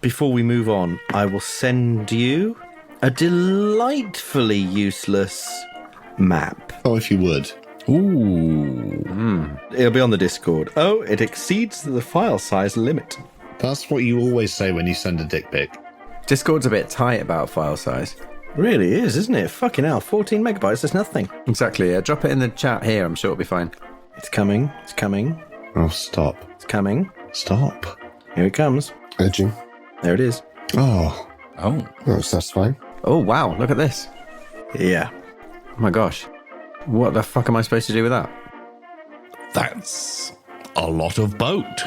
before we move on, I will send you a delightfully useless map. Oh, if you would. Ooh. It'll be on the Discord. Oh, it exceeds the file size limit. That's what you always say when you send a dick pic. Discord's a bit tight about file size. Really is, isn't it? Fucking hell, 14 megabytes, that's nothing. Exactly, yeah. Drop it in the chat here, I'm sure it'll be fine. It's coming, it's coming. Oh, stop. It's coming. Stop. Here it comes. Edging. There it is. Oh. Oh. That's satisfying. Oh, wow, look at this. Yeah. Oh my gosh. What the fuck am I supposed to do with that? That's a lot of boat.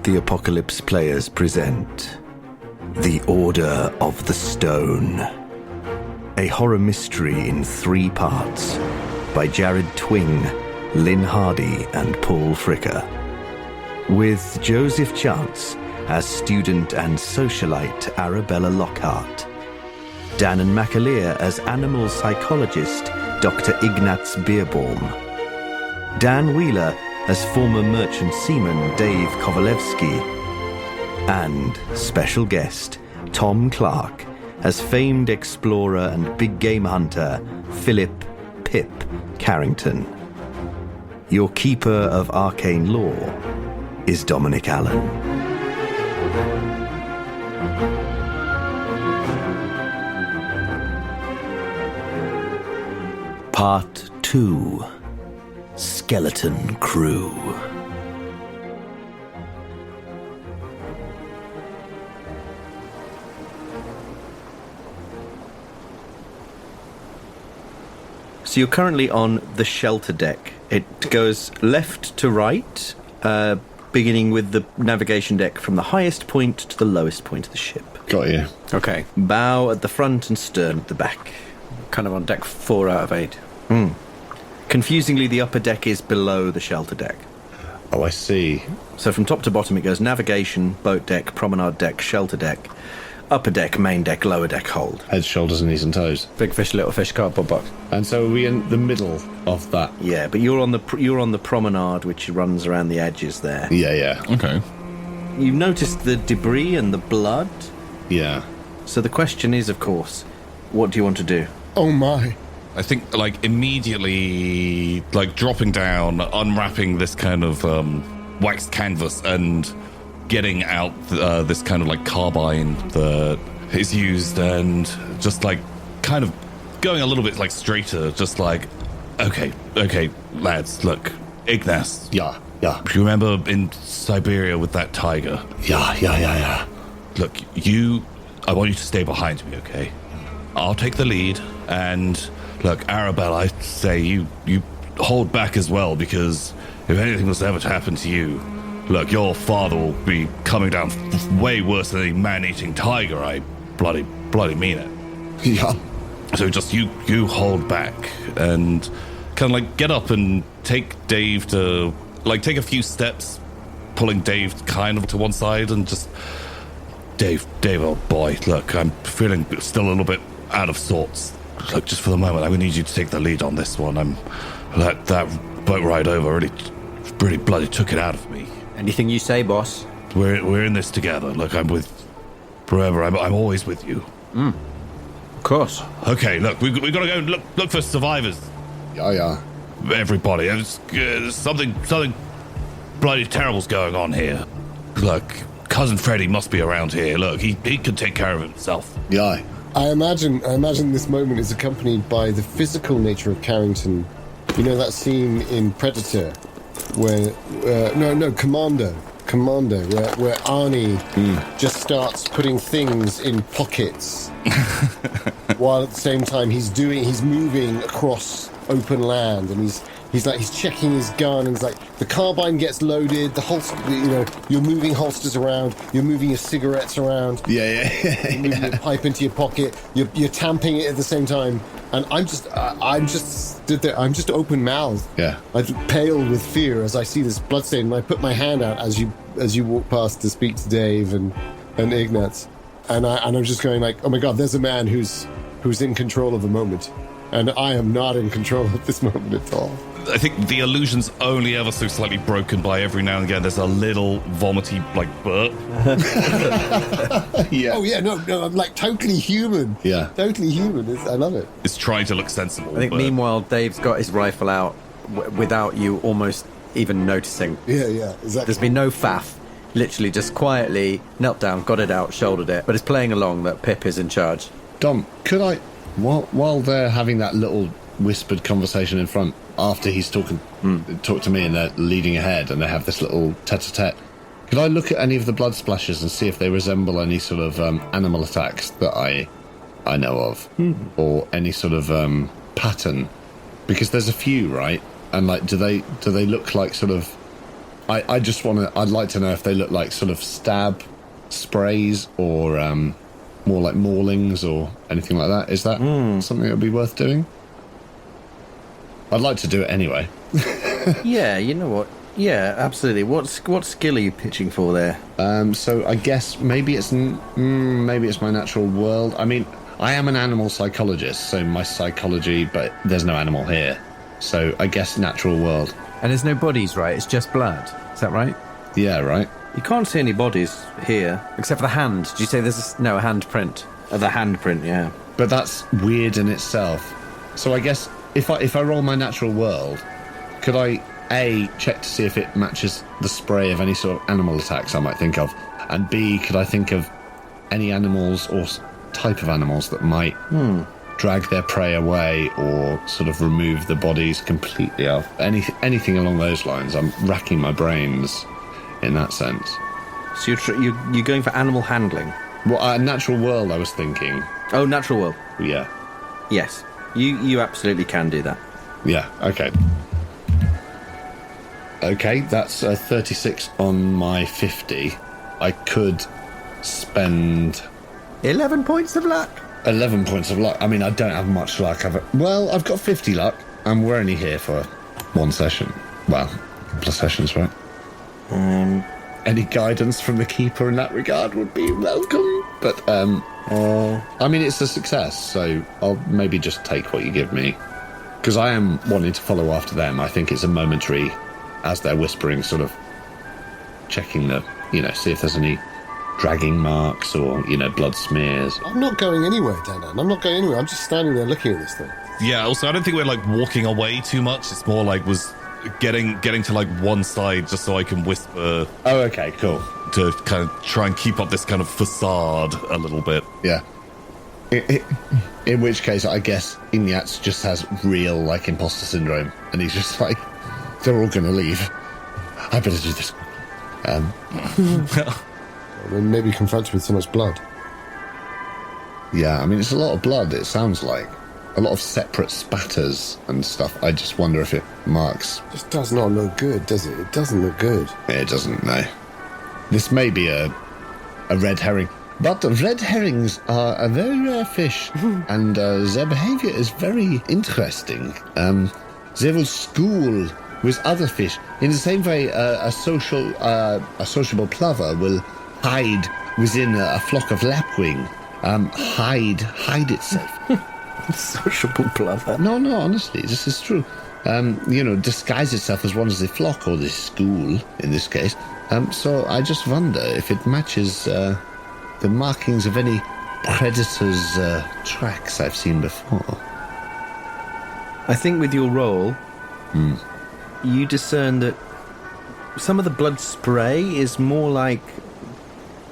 The Apocalypse players present The Order of the Stone, a horror mystery in 3 parts by Jared Twing, Lynne Hardy and Paul Fricker, with Joseph Chance as student and socialite Arabella Lockhart, Danann McAleer as animal psychologist Dr. Ignaz Bierbaum, Dan Wheeler as former merchant seaman Dave Kovalevskii, and special guest Tom Clark as famed explorer and big game hunter Philip Pip Carrington. Your keeper of arcane lore is Dominic Allen. Part 2. Skeleton Crew. So you're currently on the shelter deck. It goes left to right, beginning with the navigation deck from the highest point to the lowest point of the ship. Got you. Okay. Bow at the front and stern at the back. Kind of on deck 4 out of 8. Confusingly, the upper deck is below the shelter deck. Oh, I see. So from top to bottom, it goes navigation, boat deck, promenade deck, shelter deck, upper deck, main deck, lower deck, hold. Head, shoulders, knees and toes. Big fish, little fish, cardboard box. And so are we in the middle of that? Yeah, but you're on the promenade, which runs around the edges there. Yeah, yeah. Okay. You've noticed the debris and the blood. Yeah. So the question is, of course, what do you want to do? Oh my. I think, like, immediately, like, dropping down, unwrapping this kind of waxed canvas and getting out this kind of, like, carbine that is used and just, like, kind of going a little bit, like, straighter, just like, okay, lads, look, Ignaz. Yeah. Do you remember in Siberia with that tiger? Yeah. Look, I want you to stay behind me, okay? I'll take the lead, and look, Arabella, I say you hold back as well, because if anything was ever to happen to you, look, your father will be coming down way worse than a man-eating tiger. I bloody mean it. Yeah. So just you hold back and kind of like get up and take Dave to, like, take a few steps, pulling Dave kind of to one side and just, Dave, old boy, look, I'm feeling still a little bit out of sorts. Look, just for the moment, I would need you to take the lead on this one. That boat ride over really bloody took it out of me. Anything you say, boss. We're in this together. Look, I'm with forever. I'm always with you. Of course. Okay, look, we got to go and look for survivors. Yeah. Everybody, something bloody terrible's going on here. Look, Cousin Freddy must be around here. Look, he could take care of himself. Yeah. I imagine this moment is accompanied by the physical nature of Carrington. You know that scene in Predator where Commando, where Arnie just starts putting things in pockets while at the same time he's moving across open land and he's he's checking his gun, and he's like, the carbine gets loaded, the holster, you're moving holsters around, you're moving your cigarettes around. Yeah. You're moving your pipe into your pocket, you're tamping it at the same time. And I'm just stood there, I'm just open mouthed. Yeah. I pale with fear as I see this bloodstain, and I put my hand out as you walk past to speak to Dave and Ignaz. And I'm just going like, oh my God, there's a man who's in control of a moment. And I am not in control of this moment at all. I think the illusion's only ever so slightly broken by every now and again there's a little vomity, like, burp. Yeah. Oh, yeah, no, I'm like totally human. Yeah. Totally human. I love it. It's trying to look sensible. I think meanwhile, Dave's got his rifle out without you almost even noticing. Yeah, exactly. There's been no faff. Literally just quietly knelt down, got it out, shouldered it, but it's playing along that Pip is in charge. Dom, could I, while they're having that little whispered conversation in front, after he's talked to me and they're leading ahead and they have this little tete-a-tete, could I look at any of the blood splashes and see if they resemble any sort of animal attacks that I know of, or any sort of pattern? Because there's a few, right? And like, do they look like sort of? I'd like to know if they look like sort of stab sprays or more like maulings or anything like that. Is that something that would be worth doing? I'd like to do it anyway. Yeah, you know what? Yeah, absolutely. What skill are you pitching for there? So I guess maybe it's my natural world. I mean, I am an animal psychologist, so my psychology, but there's no animal here. So I guess natural world. And there's no bodies, right? It's just blood. Is that right? Yeah, right. You can't see any bodies here, except for the hand. Did you say there's a handprint? The handprint, yeah. But that's weird in itself. So I guess if I roll my natural world, could I A, check to see if it matches the spray of any sort of animal attacks I might think of, and B, could I think of any animals or type of animals that might drag their prey away or sort of remove the bodies completely off? Anything along those lines. I'm racking my brains in that sense. So you're going for animal handling? Well, natural world, I was thinking. Oh, natural world. Yeah. Yes. You absolutely can do that. Yeah, okay. Okay, that's 36 on my 50. I could spend 11 points of luck. 11 points of luck. I mean, I don't have much luck. I've got 50 luck, and we're only here for one session. Well, a couple of sessions, right? Any guidance from the keeper in that regard would be welcome. But, I mean, it's a success, so I'll maybe just take what you give me. Because I am wanting to follow after them. I think it's a momentary, as they're whispering, sort of checking see if there's any dragging marks or, blood smears. I'm not going anywhere, Danann. I'm not going anywhere. I'm just standing there looking at this thing. Yeah, also, I don't think we're, like, walking away too much. It's more like getting to, like, one side just so I can whisper. Oh, okay, cool. To kind of try and keep up this kind of facade a little bit. Yeah. In which case, I guess Ignaz just has real, like, imposter syndrome. And he's just like, they're all going to leave. I better do this. And maybe confronted with so much blood. Yeah, I mean, it's a lot of blood, it sounds like. A lot of separate spatters and stuff. I just wonder if it marks. Just does not look good, does it? It doesn't look good. It doesn't, no. This may be a red herring. But red herrings are a very rare fish, and their behavior is very interesting. They will school with other fish. In the same way, a sociable plover will hide within a flock of lapwing. Hide itself. Sociable plover. No, honestly, this is true. Disguise itself as one of the flock or the school, in this case. So I just wonder if it matches the markings of any predator's tracks I've seen before. I think with your roll, you discern that some of the blood spray is more like,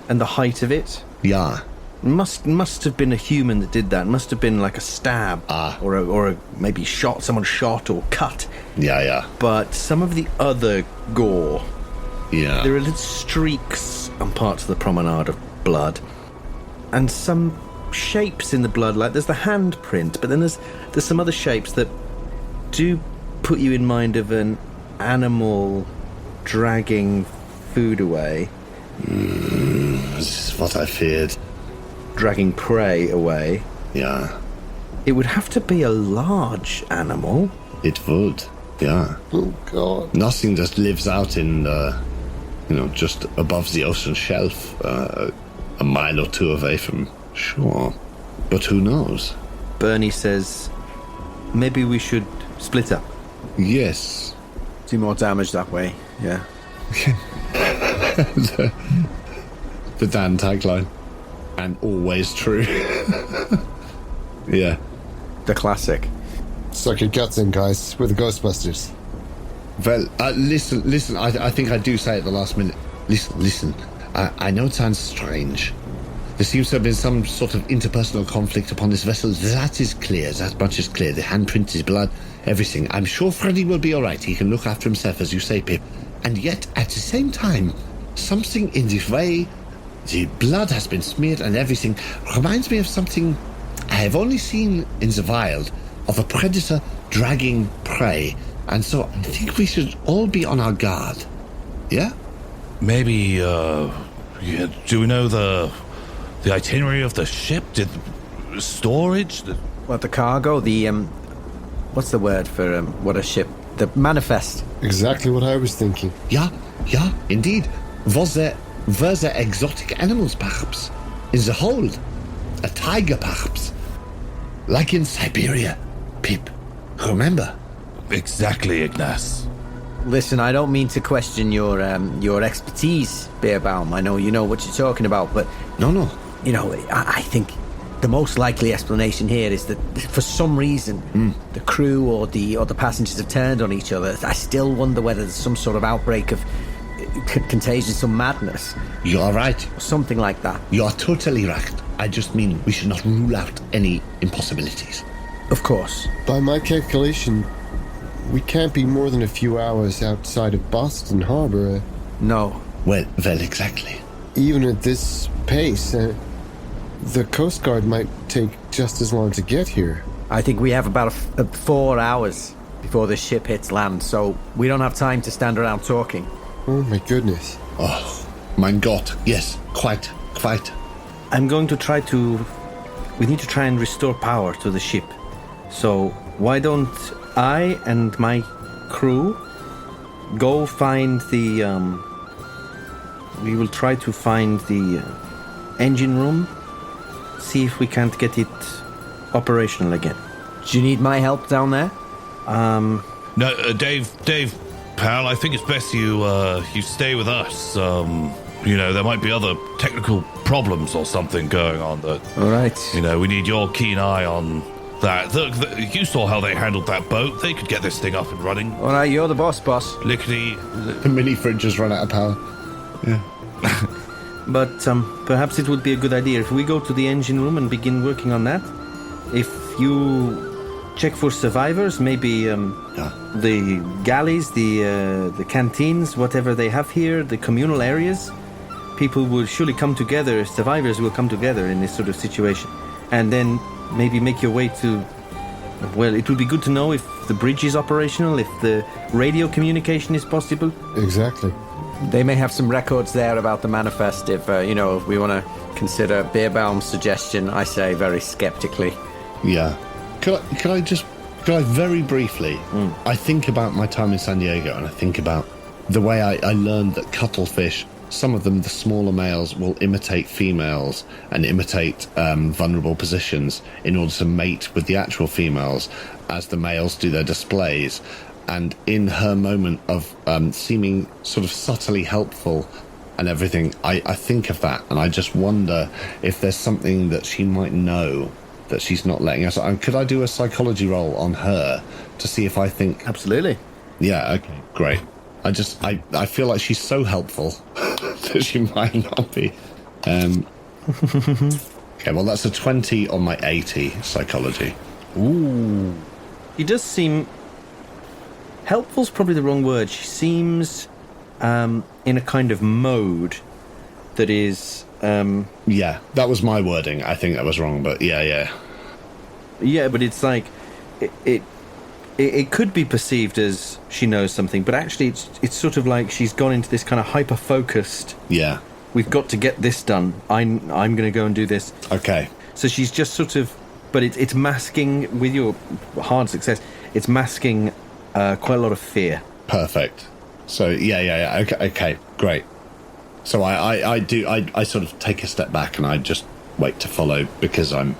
and the height of it, Yeah. must have been a human that did that. Must have been like a stab, or a maybe someone shot or cut. Yeah. But some of the other gore, Yeah. there are little streaks on parts of the promenade of blood, and some shapes in the blood. Like there's the handprint, but then there's some other shapes that do put you in mind of an animal dragging food away. This is what I feared. Dragging prey away. Yeah, It would have to be a large animal. it would. Yeah. Oh, God. Nothing that lives out in just above the ocean shelf, a mile or two away from shore. But who knows? Bernie says, maybe we should split up. Yes. Do more damage that way, yeah. The Dan tagline. And always true. Yeah. The classic. Suck your guts in, guys. We're the Ghostbusters. Well, listen, I think I do say at the last minute. Listen. I know it sounds strange. There seems to have been some sort of interpersonal conflict upon this vessel. That is clear. That much is clear. The handprint, his blood, everything. I'm sure Freddy will be all right. He can look after himself, as you say, Pip. And yet, at the same time, something in the way the blood has been smeared and everything reminds me of something I have only seen in the wild, of a predator dragging prey. And so I think we should all be on our guard. Yeah? Maybe, do we know the itinerary of the ship? Storage? What, the cargo? What's the word for what a ship? The manifest. Exactly what I was thinking. Yeah, indeed. Were there exotic animals, perhaps? In the hold? A tiger, perhaps? Like in Siberia, Pip. Remember? Exactly, Ignaz. Listen, I don't mean to question your expertise, Bierbaum. I know you know what you're talking about, but No. you know, I think the most likely explanation here is that for some reason the crew or the passengers have turned on each other. I still wonder whether there's some sort of outbreak of contagion, some madness, You are right. or something like that. You are totally right. I just mean we should not rule out any impossibilities. Of course. By my calculation, we can't be more than a few hours outside of Boston Harbor. No. Well, exactly. Even at this pace, the Coast Guard might take just as long to get here. I think we have about 4 hours before the ship hits land, so we don't have time to stand around talking. Oh my goodness. Oh, mein Gott. Yes, quite. I'm going to try to... We need to try and restore power to the ship. So why don't I and my crew go find the... we will try to find the engine room, see if we can't get it operational again. Do you need my help down there? No, Dave, pal, I think it's best you stay with us. There might be other technical problems or something going on that... All right. we need your keen eye on that. You saw how they handled that boat. They could get this thing up and running. All right, you're the boss. Lickety... The mini fridge has run out of power. Yeah. But perhaps it would be a good idea if we go to the engine room and begin working on that. If you check for survivors, maybe the galleys, the canteens, whatever they have here, the communal areas, people will surely come together, survivors will come together in this sort of situation. And then maybe make your way to... Well, it would be good to know if the bridge is operational, if the radio communication is possible. Exactly. They may have some records there about the manifest if we want to consider Bierbaum's suggestion, I say very skeptically. Yeah. Could I very briefly, I think about my time in San Diego, and I think about the way I learned that cuttlefish, some of them, the smaller males, will imitate females and imitate vulnerable positions in order to mate with the actual females as the males do their displays. And in her moment of seeming sort of subtly helpful and everything, I think of that, and I just wonder if there's something that she might know that she's not letting us... could I do a psychology roll on her to see if I think... Absolutely. Yeah, okay, great. I feel like she's so helpful that she might not be. Okay, well, that's a 20 on my 80 psychology. Ooh. He does seem... Helpful's probably the wrong word. She seems in a kind of mode that is... Yeah, that was my wording. I think that was wrong, but yeah. Yeah, but it's like... it could be perceived as she knows something, but actually it's sort of like she's gone into this kind of hyper-focused... Yeah. We've got to get this done. I'm going to go and do this. Okay. So she's just sort of... But it's masking, with your hard success, it's masking quite a lot of fear. Perfect. So, yeah. Okay, great. So I sort of take a step back and I just wait to follow because I'm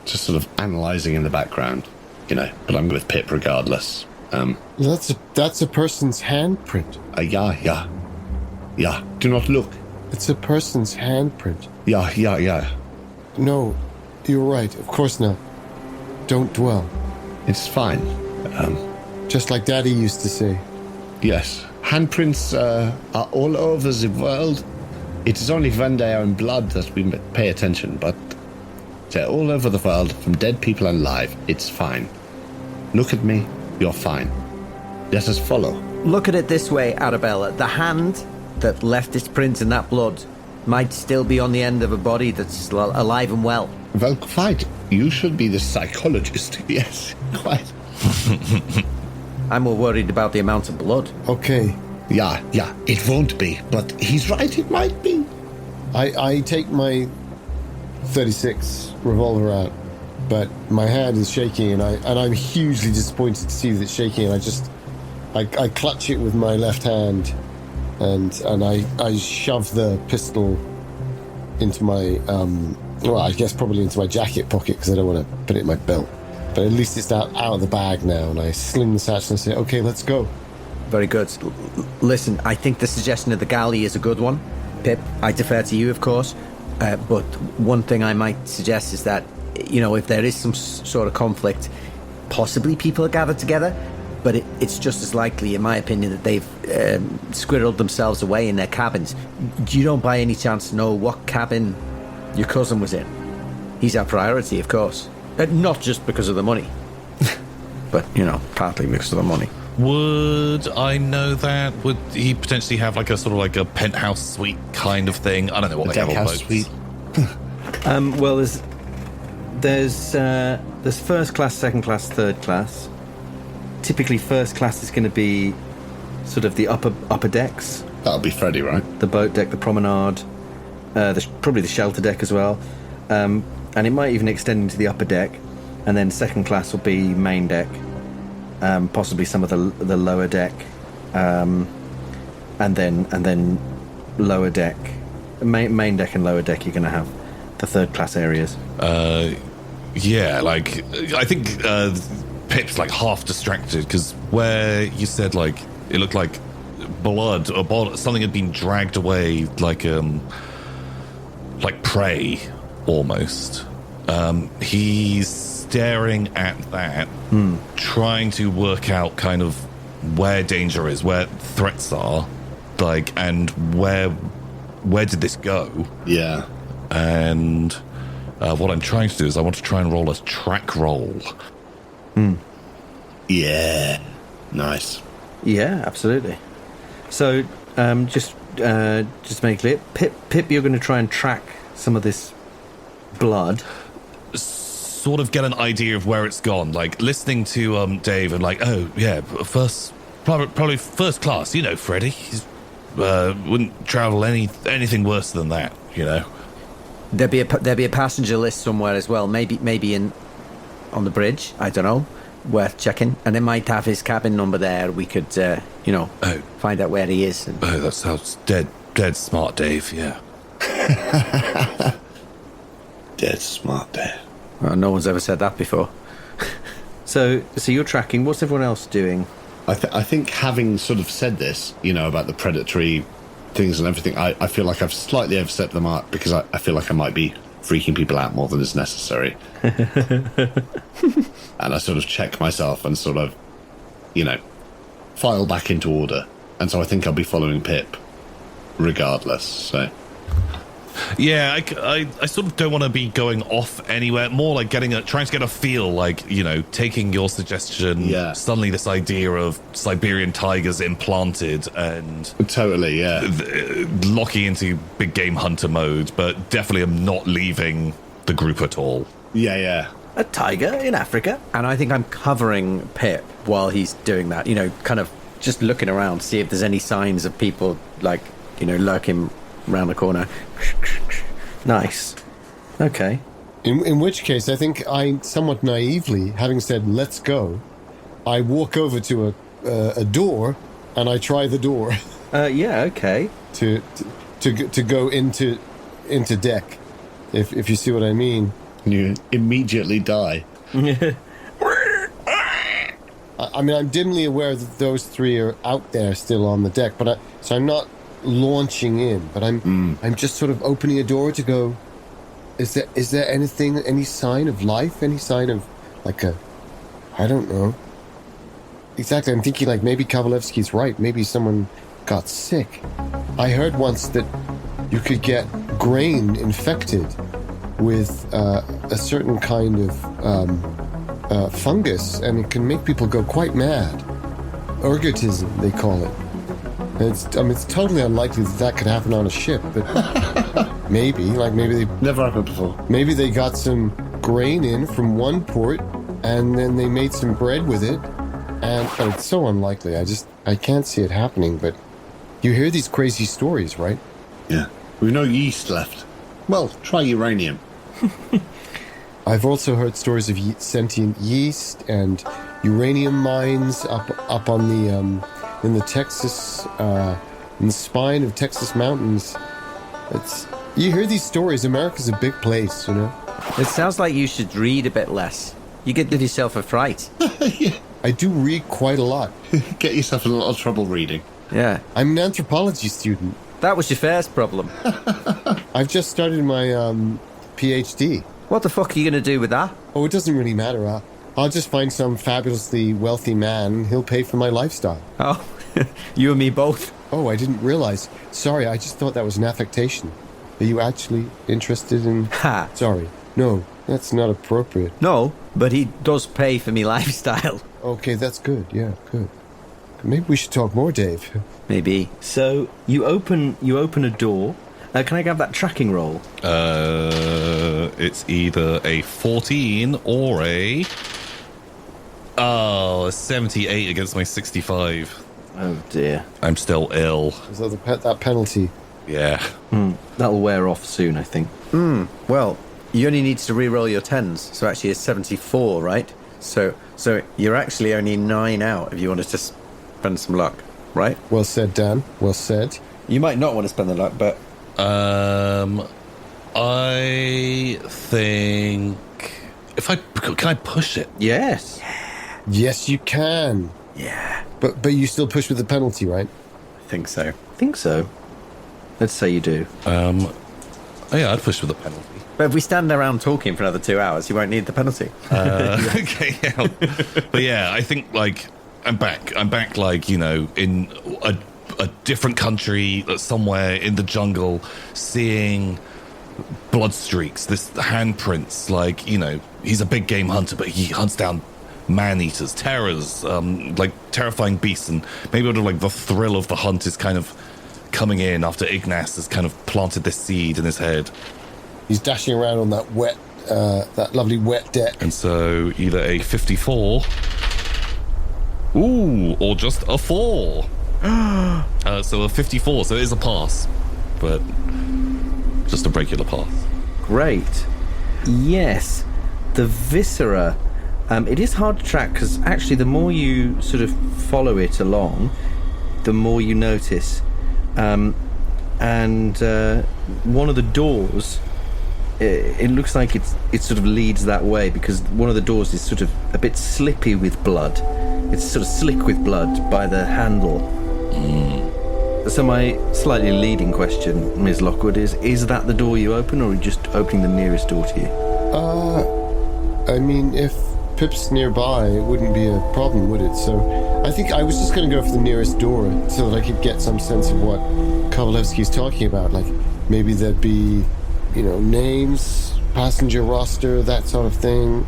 just sort of analysing in the background, but I'm with Pip regardless. That's a person's handprint. Yeah. Do not look. It's a person's handprint. Yeah. No, you're right. Of course not. Don't dwell. It's fine. Just like Daddy used to say. Yes. Handprints are all over the world. It is only when they are in blood that we pay attention, but they're all over the world, from dead people and alive. It's fine. Look at me. You're fine. Let us follow. Look at it this way, Arabella. The hand that left its print in that blood might still be on the end of a body that's alive and well. Well, quite. You should be the psychologist. Yes, quite. I'm more worried about the amount of blood. Okay. Yeah, it won't be, but he's right, it might be. I take my 36 revolver out, but my hand is shaking, and I'm hugely disappointed to see that it's shaking, and I clutch it with my left hand, and I shove the pistol into my, I guess probably into my jacket pocket, because I don't want to put it in my belt. But at least it's out of the bag now, and I sling the satchel and say, okay, let's go. Very good. Listen, I think the suggestion of the galley is a good one. Pip, I defer to you, of course. But one thing I might suggest is that, if there is some sort of conflict, possibly people are gathered together, but it's just as likely, in my opinion, that they've squirreled themselves away in their cabins. You don't by any chance know what cabin your cousin was in? He's our priority, of course. Not just because of the money, but, partly because of the money. Would I know that? Would he potentially have like a sort of like a penthouse suite kind of thing? I don't know what they have on boats. Suite. Well, there's first class, second class, third class. Typically, first class is going to be sort of the upper decks. That'll be Freddie, right? The boat deck, the promenade, probably the shelter deck as well. And it might even extend into the upper deck, and then second class will be main deck, possibly some of the lower deck, and then lower deck, main deck and lower deck. You're going to have the third class areas. Yeah, like I think Pip's like half distracted because where you said like it looked like blood or something had been dragged away like prey. Almost. He's staring at that, trying to work out kind of where danger is, where threats are, like, and where did this go? Yeah. And what I'm trying to do is I want to try and roll a track roll. Yeah. Nice. Yeah, absolutely. So, just to make it clear, Pip, you're going to try and track some of this blood, sort of get an idea of where it's gone, like listening to Dave and like, oh yeah, probably first class, Freddie, he's wouldn't travel anything worse than that, There'd be a passenger list somewhere as well, maybe on the bridge, I don't know, worth checking, and it might have his cabin number there. We could find out where he is. That sounds dead smart, Dave. Yeah. Dead smart, Dave. Well, no one's ever said that before. So you're tracking. What's everyone else doing? I think having sort of said this, about the predatory things and everything, I feel like I've slightly overstepped the mark because I feel like I might be freaking people out more than is necessary. And I sort of check myself and sort of, file back into order. And so I think I'll be following Pip regardless, so... Yeah, I sort of don't want to be going off anywhere. More like trying to get a feel, like, taking your suggestion. Yeah. Suddenly this idea of Siberian tigers implanted and totally, yeah, locking into big game hunter mode, but definitely am not leaving the group at all. Yeah. A tiger in Africa. And I think I'm covering Pip while he's doing that, you know, kind of just looking around, see if there's any signs of people, like, you know, lurking around the corner. Nice. Okay. In which case, I think I somewhat naively, having said "let's go," I walk over to a door and I try the door Yeah, okay. to go into deck. If you see what I mean. You immediately die. I mean, I'm dimly aware that those three are out there still on the deck, but so I'm not launching in, but I'm just sort of opening a door to go. Is there anything, any sign of life, any sign of like I don't know. Exactly, I'm thinking like maybe Kovalevskii's right. Maybe someone got sick. I heard once that you could get grain infected with a certain kind of fungus, and it can make people go quite mad. Ergotism, they call it. And it's totally unlikely that could happen on a ship, but maybe they Never happened before. maybe they got some grain in from one port, and then they made some bread with it. But it's so unlikely. I can't see it happening. But you hear these crazy stories, right? Yeah. We've no yeast left. Well, try uranium. I've also heard stories of sentient yeast and uranium mines up on the in the Texas in the spine of Texas mountains. You hear these stories. America's a big place, you know. It sounds like you should read a bit less. You could give yourself a fright. Yeah. I do read quite a lot. Get yourself in a lot of trouble reading. Yeah. I'm an anthropology student. That was your first problem. I've just started my PhD. What the fuck are you going to do with that? Oh, it doesn't really matter. I'll just find some fabulously wealthy man, and he'll pay for my lifestyle. Oh, you and me both. Oh, I didn't realize. Sorry, I just thought that was an affectation. Are you actually interested in... Ha. Sorry. No, that's not appropriate. No, but he does pay for me lifestyle. Okay, that's good. Yeah, good. Maybe we should talk more, Dave. Maybe. So you open a door. Can I have that tracking roll? It's either a 14 or a 78 against my 65. Oh dear. I'm still ill. Is that that penalty? Yeah. That'll wear off soon, I think. Well, you only need to re-roll your 10s, so actually it's 74, right? So you're actually only 9 out if you wanted to spend some luck, right? Well said, Dan. Well said. You might not want to spend the luck, but... I think can I push it? Yes. Yes, you can. Yeah, But you still push with the penalty, right? I think so. I think so. Let's say you do. Oh yeah, I'd push with a penalty. But if we stand around talking for another 2 hours, you won't need the penalty. Okay, yeah. But yeah, I think like I'm back like, you know, in a different country, somewhere in the jungle, seeing blood streaks, this handprints, like, you know, he's a big game hunter, but he hunts down man-eaters, terrors, like terrifying beasts, and maybe like the thrill of the hunt is kind of coming in after Ignaz has kind of planted this seed in his head. He's dashing around on that that lovely wet deck. And so either a 54, or just a 4. So a 54, so it is a pass, but just a regular pass. Great. Yes. The viscera. It is hard to track because actually the more you sort of follow it along, the more you notice. And one of the doors, it looks like it sort of leads that way because one of the doors is sort of a bit slippy with blood. It's sort of slick with blood by the handle. So my slightly leading question, Ms. Lockwood, is that the door you open, or are you just opening the nearest door to you? I mean, if Pip's nearby, it wouldn't be a problem, would it? So I think I was just going to go for the nearest door so that I could get some sense of what Kovalevskii's talking about. Like, maybe there'd be, you know, names, passenger roster, that sort of thing.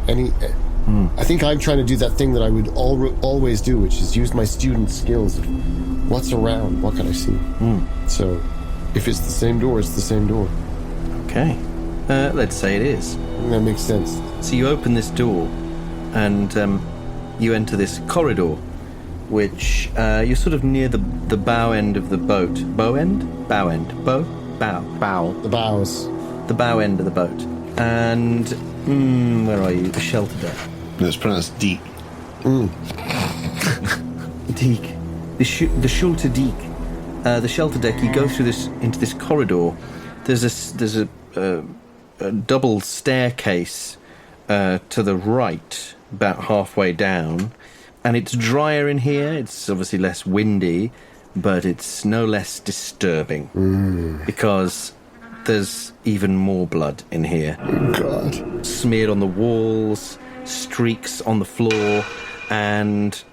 I think I'm trying to do that thing that I would always do, which is use my student skills of what's around, what can I see. So if it's the same door, it's the same door. Okay. Let's say it is. That makes sense. So you open this door, and you enter this corridor, which you're sort of near the bow end of the boat. Bow end? Bow end. Bow? Bow. Bow. The bows. The bow end of the boat. And, where are you? The shelter deck. No, it's pronounced deek. Deek. The shelter deck. The shelter deck, you go through into this corridor. There's a double staircase to the right, about halfway down, and it's drier in here. It's obviously less windy, but it's no less disturbing because there's even more blood in here. God. Smeared on the walls, streaks on the floor, and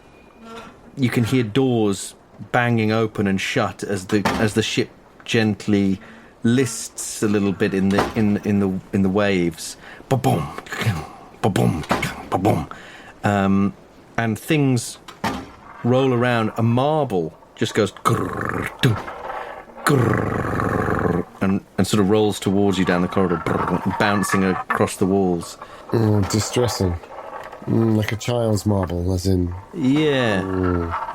you can hear doors banging open and shut as the ship gently lists a little bit in the waves. Ba-boom, ba-boom, ba-boom. And things roll around. A marble just goes grrr, grrr, and sort of rolls towards you down the corridor, brrr, bouncing across the walls. Oh, distressing. Like a child's marble, as in... Yeah.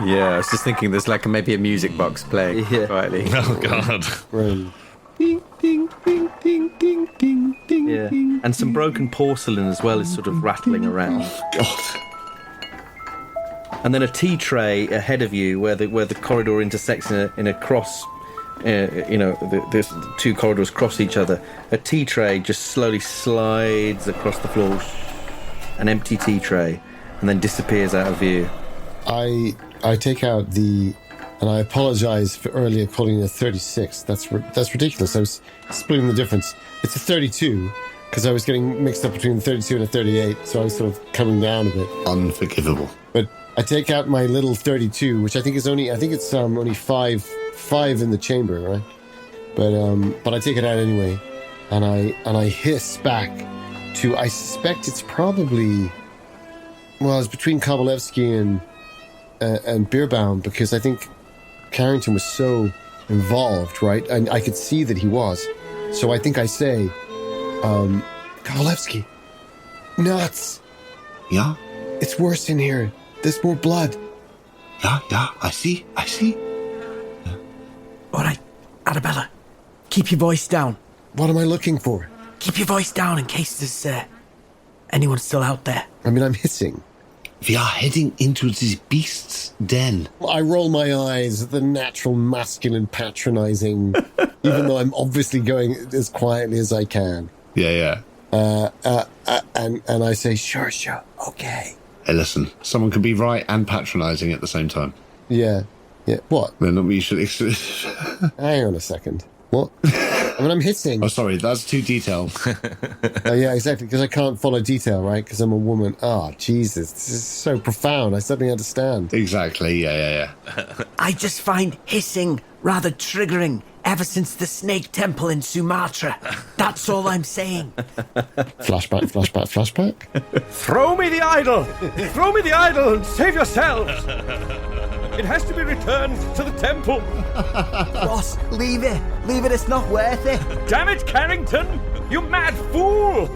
Yeah, I was just thinking there's like maybe a music box playing quietly. Oh, God. Rain. Ding, ding, ding, ding, ding, ding, ding, yeah. Ding. And some broken porcelain as well is sort of rattling around. God. And then a tea tray ahead of you, where the corridor intersects in a cross. The two corridors cross each other. A tea tray just slowly slides across the floor, an empty tea tray, and then disappears out of view. I take out and I apologize for earlier calling it a 36. That's ridiculous. I was splitting the difference. It's a 32 because I was getting mixed up between the 32 and a 38, so I was sort of coming down a bit. Unforgivable. But I take out my little 32, which I think it's only five in the chamber, right? But I take it out anyway, and I hiss back to, I suspect it's probably, well, it's between Kovalevskii and Bierbaum, because I think Carrington was so involved, right? And I could see that he was. So I think I say, Kovalevskii, nuts. Yeah? It's worse in here. There's more blood. Yeah, I see. Yeah. All right, Arabella, keep your voice down. What am I looking for? Keep your voice down in case there's anyone still out there. I mean, I'm hissing. We are heading into this beast's den. I roll my eyes at the natural masculine patronizing, even though I'm obviously going as quietly as I can. Yeah. And I say, sure, okay. Hey, listen, someone can be right and patronizing at the same time. Yeah. What? Then we should... Hang on a second. What? I mean, I'm hissing. Oh, sorry, that's too detailed. Yeah, exactly, because I can't follow detail, right? Because I'm a woman. Oh, Jesus, this is so profound. I suddenly understand. Exactly, yeah. I just find hissing rather triggering ever since the snake temple in Sumatra. That's all I'm saying. Flashback. Throw me the idol! Throw me the idol and save yourselves! It has to be returned to the temple. Ross, leave it. It's not worth it. Damn it, Carrington! You mad fool!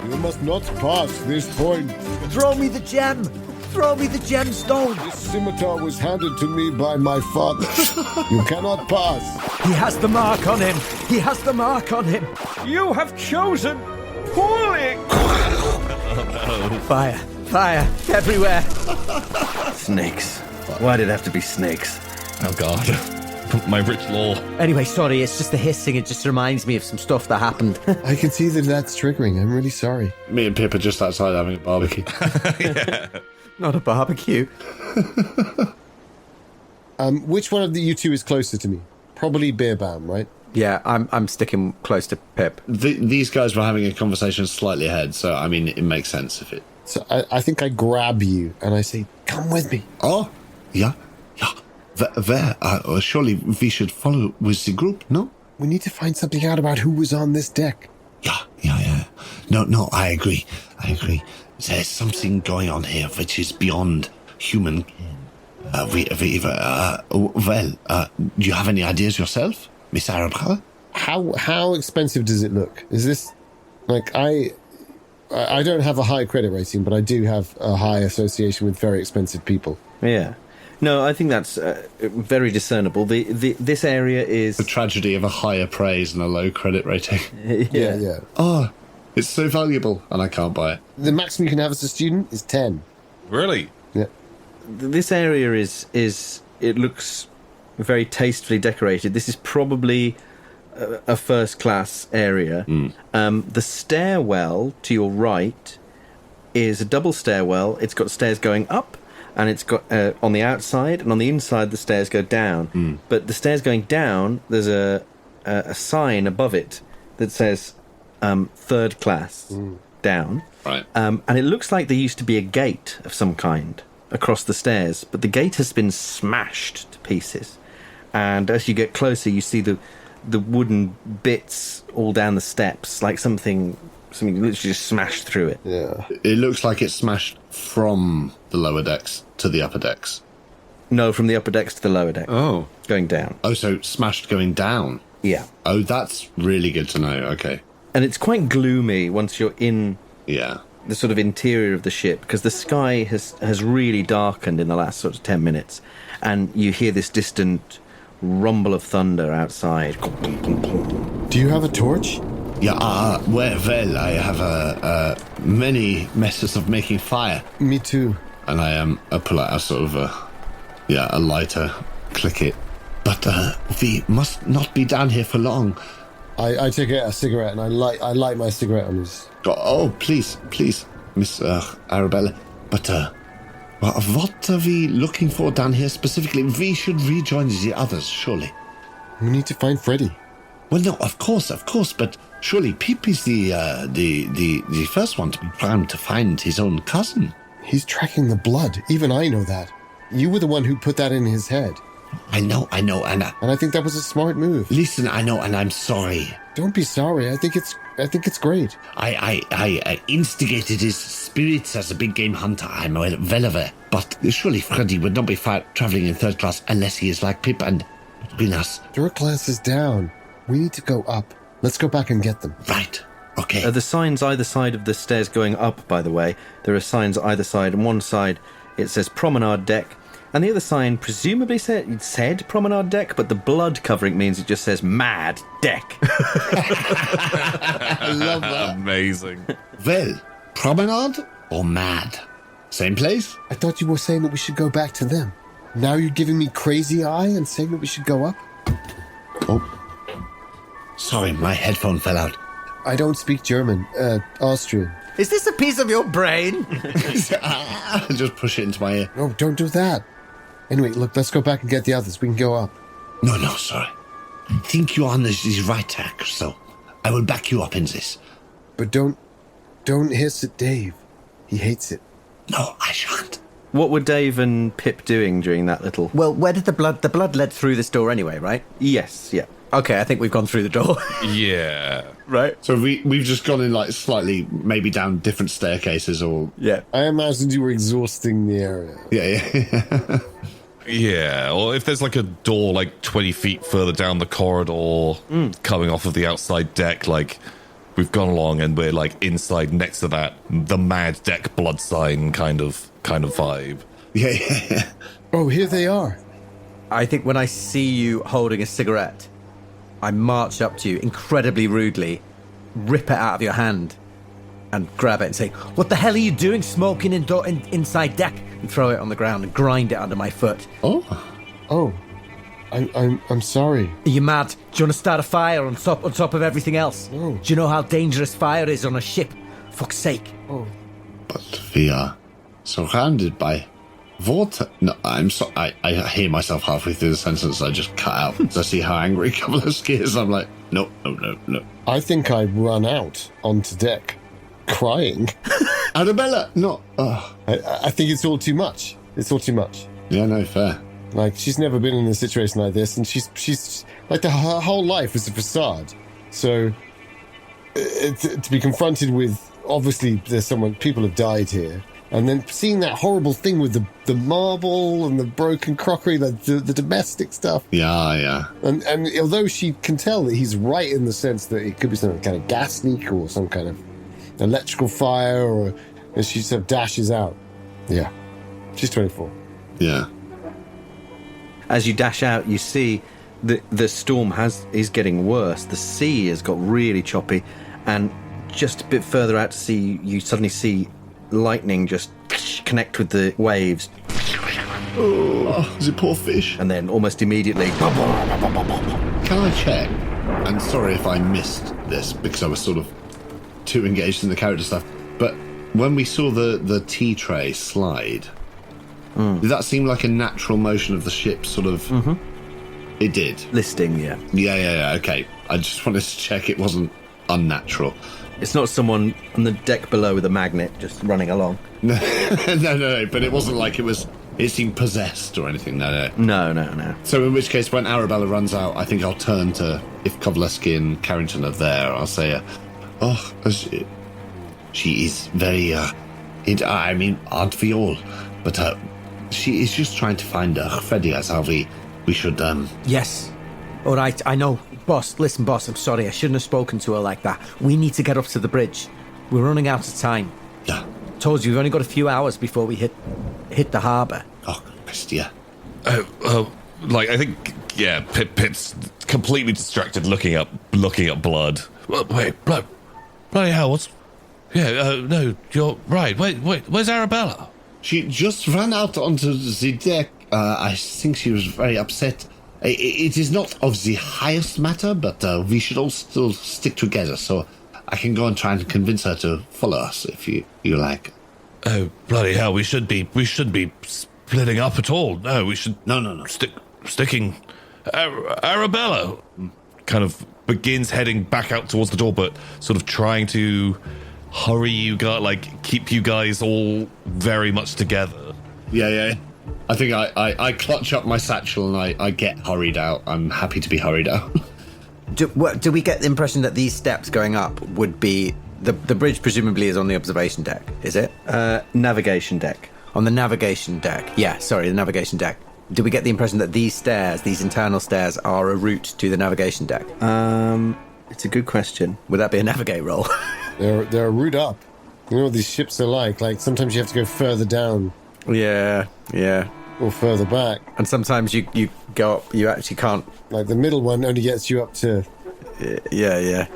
You must not pass this point. Throw me the gem. Throw me the gemstone. This scimitar was handed to me by my father. You cannot pass. He has the mark on him. You have chosen poorly! Fire everywhere. Snakes. Why did it have to be snakes? Oh, God. My rich lore. Anyway, sorry, it's just the hissing. It just reminds me of some stuff that happened. I can see that that's triggering. I'm really sorry. Me and Pip are just outside having a barbecue. Yeah. Not a barbecue. Which one of you two is closer to me? Probably Bierbaum, right? Yeah, I'm sticking close to Pip. These guys were having a conversation slightly ahead, so, I mean, it makes sense if it... So I think I grab you and I say, come with me. Oh, yeah. Where? Surely we should follow with the group, no? We need to find something out about who was on this deck. Yeah. No, I agree. There's something going on here which is beyond human. Do you have any ideas yourself, Miss Arabella? How expensive does it look? Is this Like, I don't have a high credit rating, but I do have a high association with very expensive people. Yeah. No, I think that's very discernible. This area is... The tragedy of a high appraise and a low credit rating. Yeah. Oh, it's so valuable, and I can't buy it. The maximum you can have as a student is 10. Really? Yeah. This area is it looks very tastefully decorated. This is probably a first-class area. The stairwell to your right is a double stairwell. It's got stairs going up, and it's got on the outside, and on the inside the stairs go down. But the stairs going down, there's a sign above it that says third class down. Right. And it looks like there used to be a gate of some kind across the stairs, but the gate has been smashed to pieces. And as you get closer, you see the wooden bits all down the steps, like something literally just smashed through it. Yeah. It looks like it's smashed from the lower decks to the upper decks. No, from the upper decks to the lower deck. Oh. Going down. Oh, so smashed going down. Yeah. Oh, that's really good to know. Okay. And it's quite gloomy once you're in Yeah. the sort of interior of the ship, because the sky has really darkened in the last sort of 10 minutes, and you hear this distant rumble of thunder outside. Do you have a torch? Yeah, well, I have many methods of making fire. Me too. And I pull out a sort of a lighter, click it. But we must not be down here for long. I take out a cigarette and I light my cigarette on his... Oh, please, Miss Arabella. But what are we looking for down here specifically? We should rejoin the others, surely. We need to find Freddy. Well, no, of course, but surely Pip is the first one to be primed to find his own cousin. He's tracking the blood. Even I know that. You were the one who put that in his head. I know, and And I think that was a smart move. listen, I know, and I'm sorry. Don't be sorry. I think it's great. I instigated his spirits as a big game hunter. I'm well aware. But surely Freddy would not be traveling in third class unless he is like Pip and between us. Third class is down. We need to go up. Let's go back and get them. Right. Okay. The signs either side of the stairs going up, by the way, there are signs either side. On one side, it says promenade deck, and the other sign presumably said promenade deck, but the blood covering means it just says mad deck. I love that. Amazing. Well, promenade or mad? Same place? I thought you were saying that we should go back to them. Now you're giving me crazy eye and saying that we should go up? Oh. Sorry, my headphone fell out. I don't speak German. Austrian. Is this a piece of your brain? Just push it into my ear. No, don't do that. Anyway, look, let's go back and get the others. We can go up. No, sorry. I think you're on the right track, so I will back you up in this. But don't hiss at Dave. He hates it. No, I shan't. What were Dave and Pip doing during that little... Well, where did the blood led through this door anyway, right? Yes, yeah. Okay, I think we've gone through the door. Yeah. Right? So we've just gone in like slightly, maybe down different staircases or... Yeah. I imagined you were exhausting the area. Yeah. Yeah, or if there's like a door like 20 feet further down the corridor coming off of the outside deck, like we've gone along and we're like inside next to that, the mad deck blood sign kind of vibe. Yeah. Oh, here they are. I think when I see you holding a cigarette, I march up to you incredibly rudely, rip it out of your hand, and grab it and say, "What the hell are you doing smoking inside deck?" and throw it on the ground and grind it under my foot. Oh, I'm sorry. Are you mad? Do you want to start a fire on top of everything else? No. Do you know how dangerous fire is on a ship? Fuck's sake. Oh, But we are surrounded by water. No, I'm sorry. I hear myself halfway through the sentence. I just cut out. So I see how angry Kovalevskii is. I'm like, no. I think I run out onto deck, crying. Arabella, no. I think it's all too much. It's all too much. Yeah, no, fair. Like, she's never been in a situation like this, and she's like, her whole life was a facade. So, to be confronted with, obviously, people have died here, And then seeing that horrible thing with the marble and the broken crockery, the domestic stuff. Yeah. And although she can tell that he's right in the sense that it could be some kind of gas leak or some kind of electrical fire, and she sort of dashes out. Yeah. She's 24. Yeah. As you dash out, you see the storm is getting worse. The sea has got really choppy, and just a bit further out to sea, you suddenly see lightning just connect with the waves. Oh, is it poor fish? And then almost immediately... Can I check? And sorry if I missed this, because I was sort of too engaged in the character stuff, but when we saw the tea tray slide, did that seem like a natural motion of the ship, sort of? Mm-hmm. It did. Listing, yeah. Yeah, okay. I just wanted to check it wasn't unnatural. It's not someone on the deck below with a magnet just running along. No, but it wasn't like it seemed possessed or anything, no. No. So in which case, when Arabella runs out, I think I'll turn to, if Kovalevskii and Carrington are there, I'll say, she is very, aren't we all? But she is just trying to find Fedias, how we should, Yes. All right, I know. Boss, listen, boss, I'm sorry. I shouldn't have spoken to her like that. We need to get up to the bridge. We're running out of time. Yeah. Told you, we've only got a few hours before we hit the harbour. Oh, Christ, yeah. I think, yeah, Pip's completely distracted, looking up blood. Wait, bloody hell, what's... Yeah, no, you're right. Wait, where's Arabella? She just ran out onto the deck. I think she was very upset. It is not of the highest matter, but we should all still stick together, so I can go and try and convince her to follow us, if you like. Oh, bloody hell, we shouldn't be splitting up at all. No, we should... No. Sticking... Arabella kind of begins heading back out towards the door, but sort of trying to hurry you guys, keep you guys all very much together. Yeah. I think I clutch up my satchel and I get hurried out. I'm happy to be hurried out. Do we get the impression that these steps going up would be... The bridge presumably is on the observation deck, is it? Navigation deck. On the navigation deck. Yeah, sorry, the navigation deck. Do we get the impression that these stairs, these internal stairs, are a route to the navigation deck? It's a good question. Would that be a navigate roll? They're a route up. You know what these ships are like? Like, sometimes you have to go further down. Yeah. Or further back. And sometimes you go up, you actually can't... Like, the middle one only gets you up to... Yeah.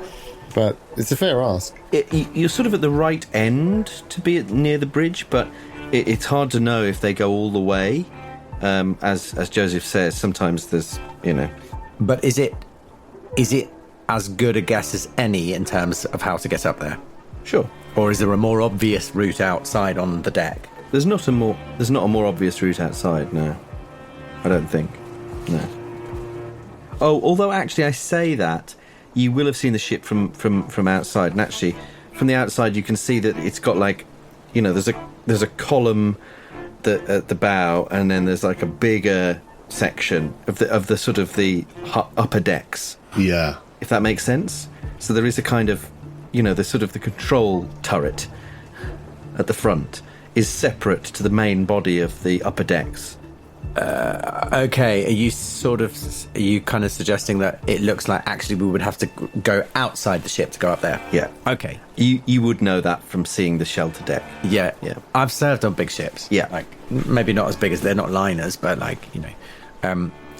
But it's a fair ask. You're sort of at the right end to be near the bridge, but it's hard to know if they go all the way. As Joseph says, sometimes there's, But is it as good a guess as any in terms of how to get up there? Sure. Or is there a more obvious route outside on the deck? There's not a more obvious route outside, no. I don't think. No. Oh, although actually I say that, you will have seen the ship from outside, and actually from the outside you can see that it's got there's a column at the bow, and then there's like a bigger section of the sort of the upper decks. Yeah. If that makes sense. So there is a kind of, the sort of the control turret at the front is separate to the main body of the upper decks. Okay, are you kind of suggesting that it looks like actually we would have to go outside the ship to go up there? Yeah. Okay. You would know that from seeing the shelter deck. Yeah. I've served on big ships. Yeah. Like, maybe not as big as they're not liners, but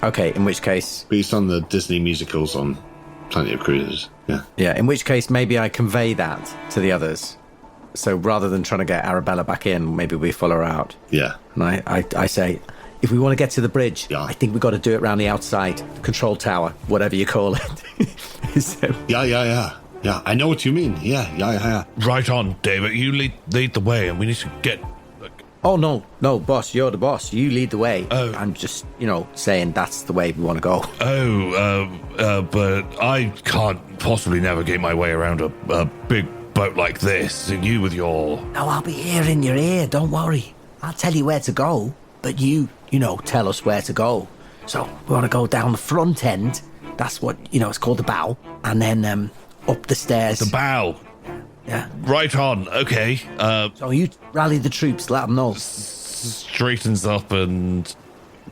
okay, in which case... Based on the Disney musicals on plenty of cruises, yeah. Yeah, in which case maybe I convey that to the others. So rather than trying to get Arabella back in, maybe we follow her out. Yeah. And I say... If we want to get to the bridge, yeah. I think we've got to do it around the outside. Control tower, whatever you call it. So, Yeah, I know what you mean. Yeah. Right on, David. You lead the way, and we need to get... Oh, no, boss, you're the boss. You lead the way. Oh. I'm just, saying that's the way we want to go. But I can't possibly navigate my way around a big boat like this. And you with your... No, I'll be here in your ear, don't worry. I'll tell you where to go, but you tell us where to go. So we want to go down the front end. That's what, it's called the bow. And then up the stairs. The bow. Yeah. Right on. Okay. So you rally the troops, let them know. Straightens up and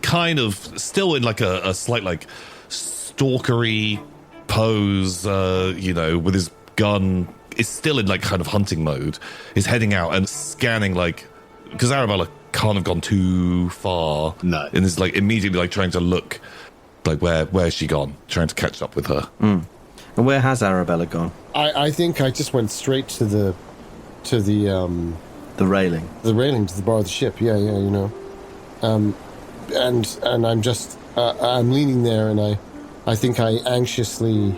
kind of still in like a slight like stalkery pose, with his gun. Is still in like kind of hunting mode. Is heading out and scanning like, because Arabella can't have gone too far. No. And is like immediately like trying to look like where's she gone? Trying to catch up with her. And where has Arabella gone? I think I just went straight to the The railing. to the bar of the ship. Yeah, and I'm just I'm leaning there, and I think I anxiously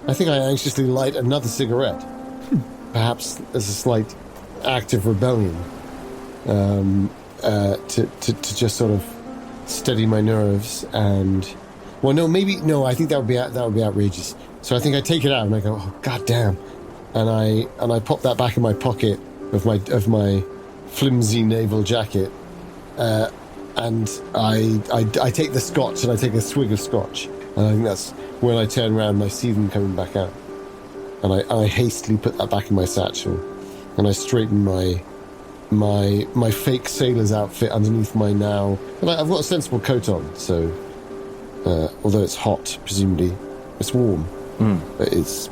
light another cigarette, perhaps as a slight act of rebellion, to just sort of steady my nerves. And I think that would be outrageous. So I think I take it out and I go, oh god damn, and I pop that back in my pocket of my flimsy naval jacket, and I take the scotch and I take a swig of scotch, and I think that's when I turn around and I see them coming back out, and I hastily put that back in my satchel, and I straighten my fake sailor's outfit underneath my now. And I've got a sensible coat on, so although it's hot, presumably it's warm, but it's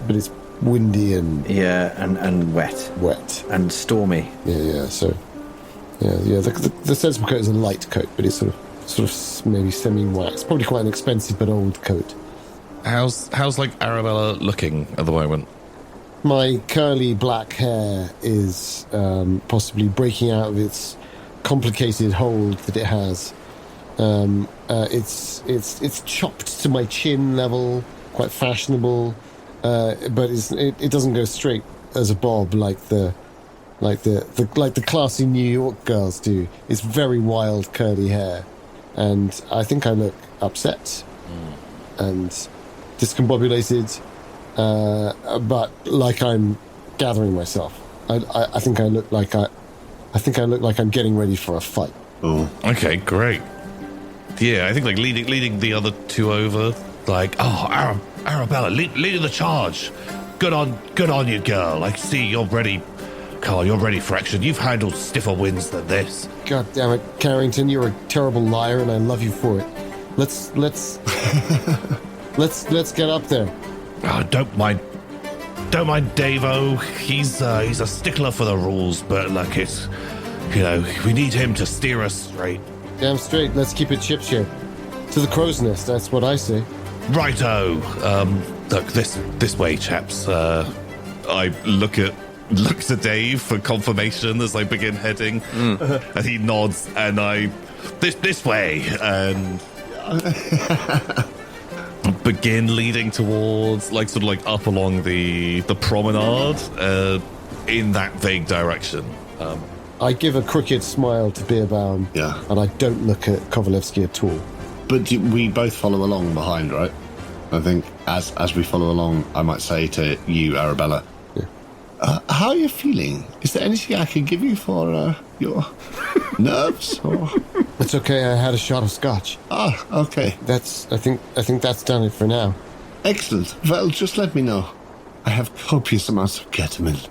windy and and wet and stormy. So the sensible coat is a light coat, but it's sort of maybe semi-wax, probably quite an expensive but old coat. How's like Arabella looking at the moment? My curly black hair is possibly breaking out of its complicated hold that it has. It's chopped to my chin level, quite fashionable, but it doesn't go straight as a bob like the classy New York girls do. It's very wild curly hair, and I think I look upset and discombobulated, but like I'm gathering myself. I think I look like I'm getting ready for a fight. Oh, okay, great. Yeah, I think like leading the other two over, like, oh, Arabella, leading the charge. Good on you, girl. I see you're ready. Carl, you're ready for action. You've handled stiffer winds than this. God damn it, Carrington, you're a terrible liar, and I love you for it. Let's get up there. Oh, don't mind Davo. He's a stickler for the rules, but like it's, we need him to steer us straight. Damn straight. Let's keep it shipshape. To the crow's nest. That's what I say. Righto. Look this way, chaps. I look to Dave for confirmation as I begin heading, and he nods, and I this way, and begin leading towards like sort of like up along the promenade in that vague direction. I give a crooked smile to Bierbaum, and I don't look at Kovalevskii at all. but we both follow along behind, right? I think as we follow along, I might say to you, Arabella, how are you feeling? Is there anything I can give you for your nerves? Or? It's okay. I had a shot of scotch. Ah, okay. I think that's done it for now. Excellent. Well, just let me know. I have copious amounts of ketamine.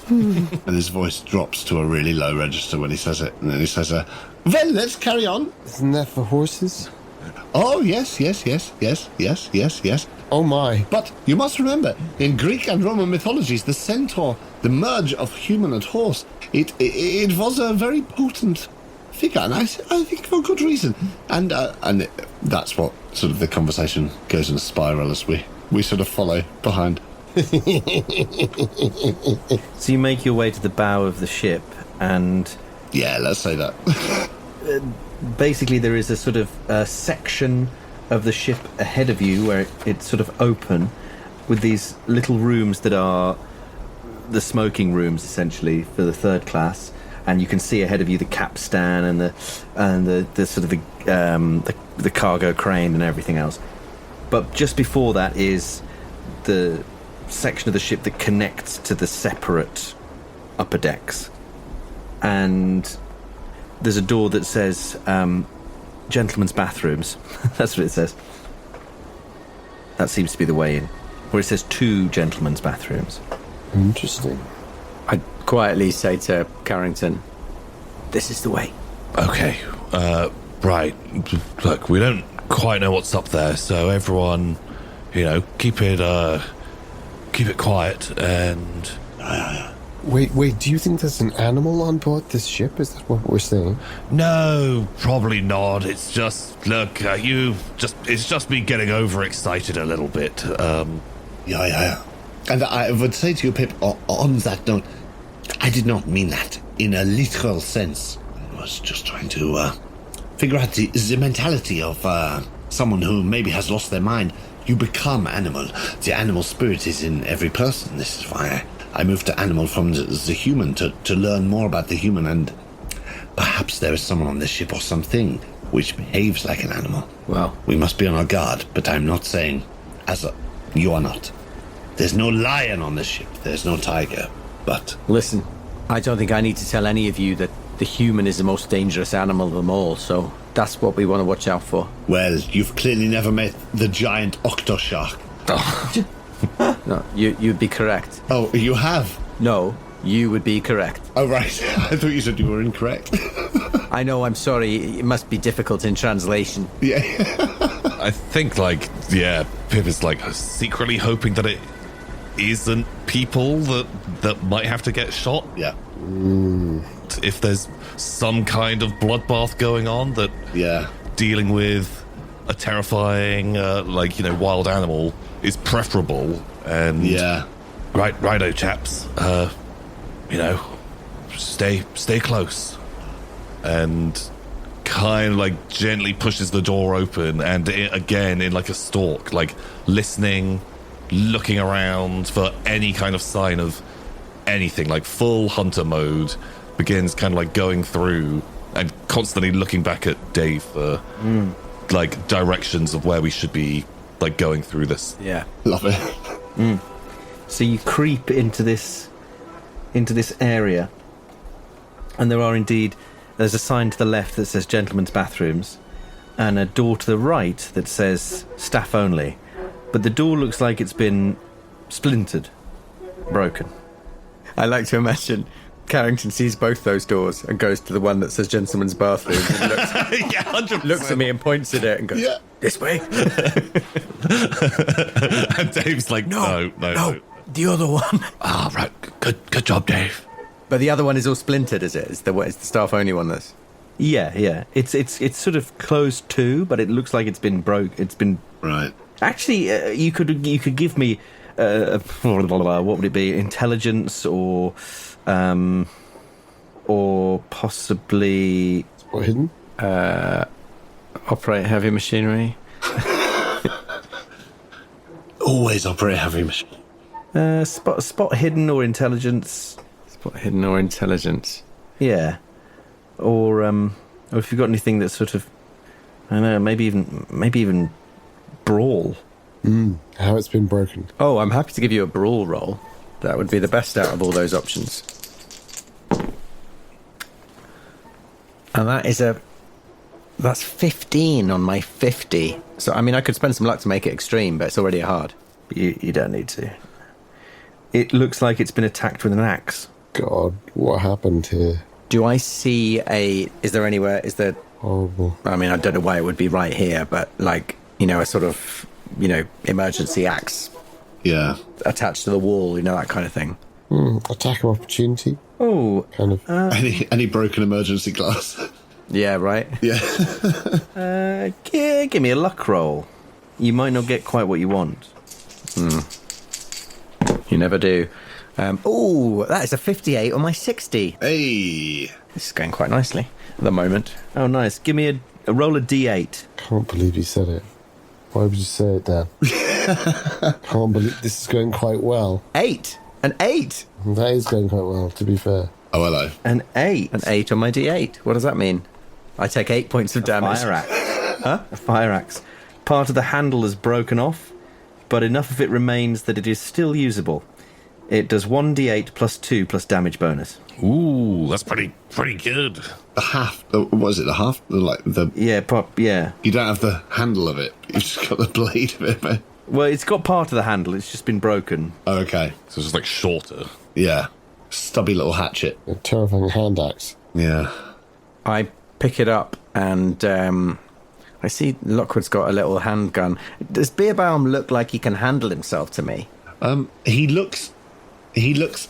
And his voice drops to a really low register when he says it. And then he says, well, let's carry on. Isn't that for horses? Oh, yes. Oh, my. But you must remember, in Greek and Roman mythologies, the centaur, the merge of human and horse, it was a very potent figure, and I think for good reason. And that's what sort of the conversation goes in a spiral as we sort of follow behind. So you make your way to the bow of the ship, and Yeah, let's say that. basically there is a sort of section of the ship ahead of you where it's sort of open with these little rooms that are the smoking rooms essentially for the third class, and you can see ahead of you the capstan and the sort of the cargo crane and everything else. But just before that is the section of the ship that connects to the separate upper decks, and there's a door that says gentlemen's bathrooms. That's what it says. That seems to be the way in, where it says 2 gentlemen's bathrooms. Interesting. quietly say to Carrington, "This is the way." Okay, right. Look, we don't quite know what's up there, so everyone, keep it quiet and... Wait, do you think there's an animal on board this ship? Is that what we're saying? No, probably not. It's just, look, it's just me getting overexcited a little bit. Yeah. And I would say to you, Pip, on that note, I did not mean that in a literal sense. I was just trying to figure out the mentality of someone who maybe has lost their mind. You become animal. The animal spirit is in every person. This is why I moved to animal from the human to learn more about the human, and perhaps there is someone on this ship or something which behaves like an animal. Well, we must be on our guard, but I'm not saying you are not. There's no lion on this ship. There's no tiger, but... Listen, I don't think I need to tell any of you that the human is the most dangerous animal of them all, so that's what we want to watch out for. Well, you've clearly never met the giant octoshark. No, you'd be correct. Oh, you have? No, you would be correct. Oh, right. I thought you said you were incorrect. I know, I'm sorry. It must be difficult in translation. Yeah. I think, Pip is, secretly hoping that it isn't people that might have to get shot. Yeah. If there's some kind of bloodbath going on that... Yeah. Dealing with a terrifying, wild animal is preferable. And... Yeah. Righto, chaps. Stay close. And kind of gently pushes the door open, and again in a stalk, listening, looking around for any kind of sign of anything, full hunter mode, begins kind of going through and constantly looking back at Dave for directions of where we should be going through this. Yeah. Love it. So you creep into this area, and there's a sign to the left that says gentlemen's bathrooms, and a door to the right that says staff only. But the door looks like it's been splintered, broken. I like to imagine Carrington sees both those doors and goes to the one that says gentlemen's bathrooms and looks at me and points at it and goes, "This way." And Dave's like, no, the other one. Ah, right. Good job, Dave. But the other one is all splintered, is it? It's the staff only one that's... Yeah. It's sort of closed too, but it looks like it's been broke. It's been... Right. Actually, you could give me what would it be? Intelligence or possibly Spot hidden. Operate heavy machinery. Always operate heavy machine. spot hidden or intelligence. Spot hidden or intelligence. Yeah, or if you've got anything that's sort of, I don't know, maybe even brawl. How it's been broken. Oh, I'm happy to give you a brawl roll. That would be the best out of all those options. And that's 15 on my 50. So, I mean, I could spend some luck to make it extreme, but it's already hard. You don't need to. It looks like it's been attacked with an axe. God, what happened here? Do I see is there Horrible. I mean, I don't know why it would be right here, but a sort of, emergency axe. Yeah. Attached to the wall, that kind of thing. Attack of opportunity. Oh, Kind of. Any broken emergency glass. Yeah, right? Yeah. give me a luck roll. You might not get quite what you want. You never do. That is a 58 on my 60. Hey. This is going quite nicely at the moment. Oh, nice. Give me a roll of D8. Can't believe you said it. Why would you say it, Dan? Can't believe this is going quite well. 8! An 8! That is going quite well, to be fair. Oh, hello. An 8. An 8 on my D8. What does that mean? I take 8 points of damage. Fire axe. Huh? A fire axe. Part of the handle is broken off, but enough of it remains that it is still usable. It does 1d8 plus 2 plus damage bonus. Ooh, that's pretty good. The half. What is it? The half? Yeah. You don't have the handle of it. You've just got the blade of it, man. Well, it's got part of the handle. It's just been broken. Oh, okay. So it's just shorter. Yeah. stubby little hatchet. A terrifying hand axe. Yeah. I pick it up and I see Lockwood's got a little handgun. Does Bierbaum look like he can handle himself to me? He looks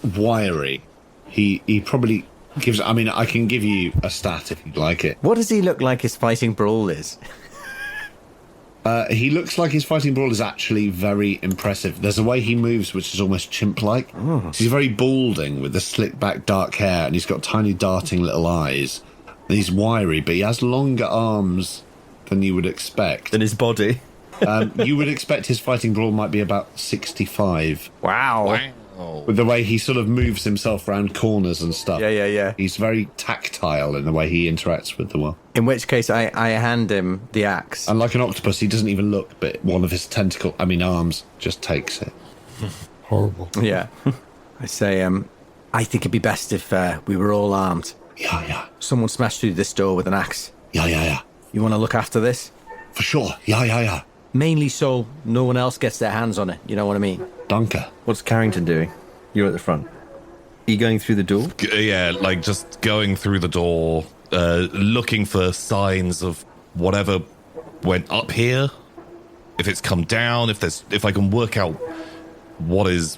wiry. He probably gives... I mean, I can give you a stat if you'd like it. What does he look like his fighting brawl is? He looks like his fighting brawl is actually very impressive. There's a way he moves which is almost chimp-like. Oh. He's very balding with the slick-back dark hair, and he's got tiny darting little eyes. And he's wiry, but he has longer arms than you would expect. Than his body. You would expect his fighting brawl might be about 65. Wow. With the way he sort of moves himself around corners and stuff. Yeah. He's very tactile in the way he interacts with the world. In which case, I hand him the axe. And like an octopus, he doesn't even look, but one of his arms just takes it. Horrible. Yeah. I say, I think it'd be best if we were all armed. Yeah. Someone smashed through this door with an axe. Yeah. You want to look after this? For sure. Yeah. Mainly so no one else gets their hands on it. You know what I mean? Danke. What's Carrington doing? You're at the front. Are you going through the door? Yeah, like just going through the door, looking for signs of whatever went up here. If it's come down, if I can work out what is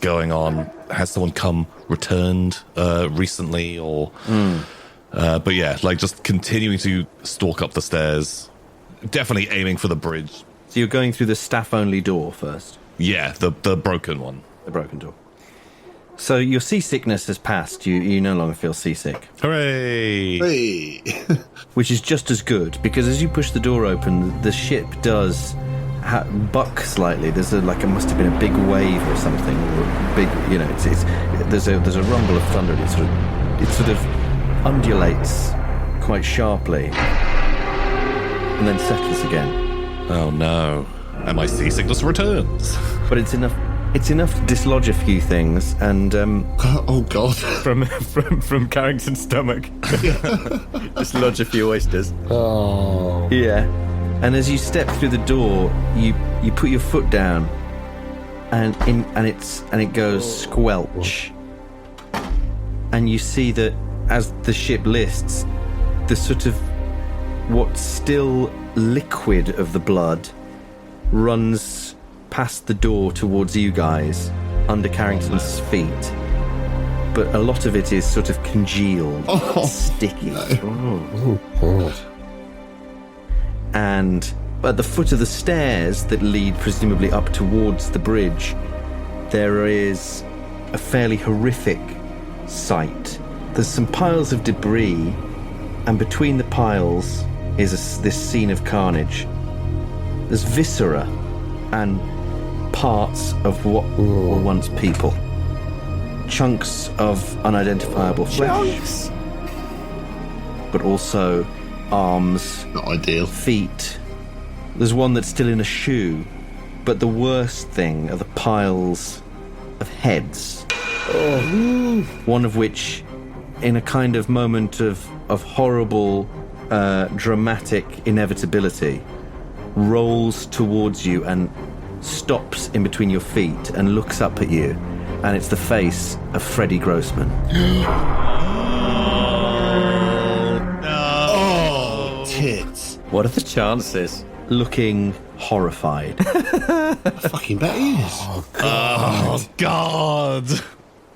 going on. Has someone returned recently, or? But yeah, like just continuing to stalk up the stairs. Definitely aiming for the bridge. So you're going through the staff-only door first? Yeah, the broken one. The broken door. So your seasickness has passed. You no longer feel seasick. Hooray! Hey. Which is just as good, because as you push the door open, the ship does buck slightly. It must have been a big wave or something, or a big, there's a rumble of thunder, and it sort of undulates quite sharply, and then settles again. Oh no! And my seasickness returns. But it's enough to dislodge a few things, and Oh god. from Carrington's stomach. Dislodge a few oysters. Oh. yeah. And as you step through the door, you put your foot down, and it goes squelch, and you see that as the ship lists, the sort of what's still liquid of the blood runs past the door towards you guys under Carrington's feet, but a lot of it is sort of congealed, sticky. Oh, God. And at the foot of the stairs that lead presumably up towards the bridge, there is a fairly horrific sight. There's some piles of debris, and between the piles is this scene of carnage. There's viscera and parts of what were once people. Chunks of unidentifiable flesh. But also arms, Not ideal. feet. There's one that's still in a shoe. But the worst thing are the piles of heads. One of which, in a kind of moment of horrible, dramatic inevitability, rolls towards you and stops in between your feet and looks up at you, and it's the face of Freddie Grossman. Oh, tits. What are the chances? Looking horrified. I fucking bet he is. Oh God!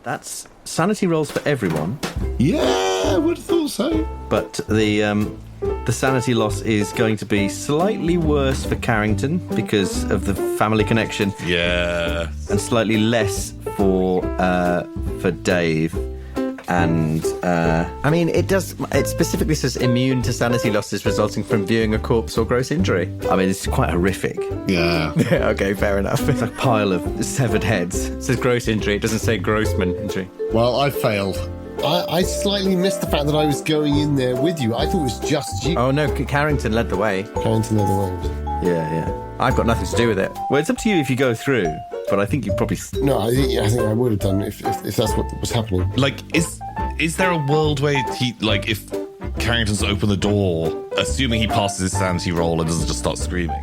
That's sanity rolls for everyone, Yeah, I would have thought so. but the sanity loss is going to be slightly worse for Carrington because of the family connection, Yeah. and slightly less for Dave. And I mean, it specifically says immune to sanity losses resulting from viewing a corpse or gross injury. I mean, it's quite horrific. Yeah. Okay, fair enough. It's like a pile of severed heads. It says gross injury, it doesn't say Grossman injury. Well, I failed. I slightly missed the fact that I was going in there with you. I thought it was just you. Oh no, Carrington led the way. Carrington the other way. Yeah. I've got nothing to do with it. Well, it's up to you if you go through, but I think you probably... No, I think I would have done if that's what was happening. Like, is there a world where if Carrington's opened the door, assuming he passes his sanity roll and doesn't just start screaming,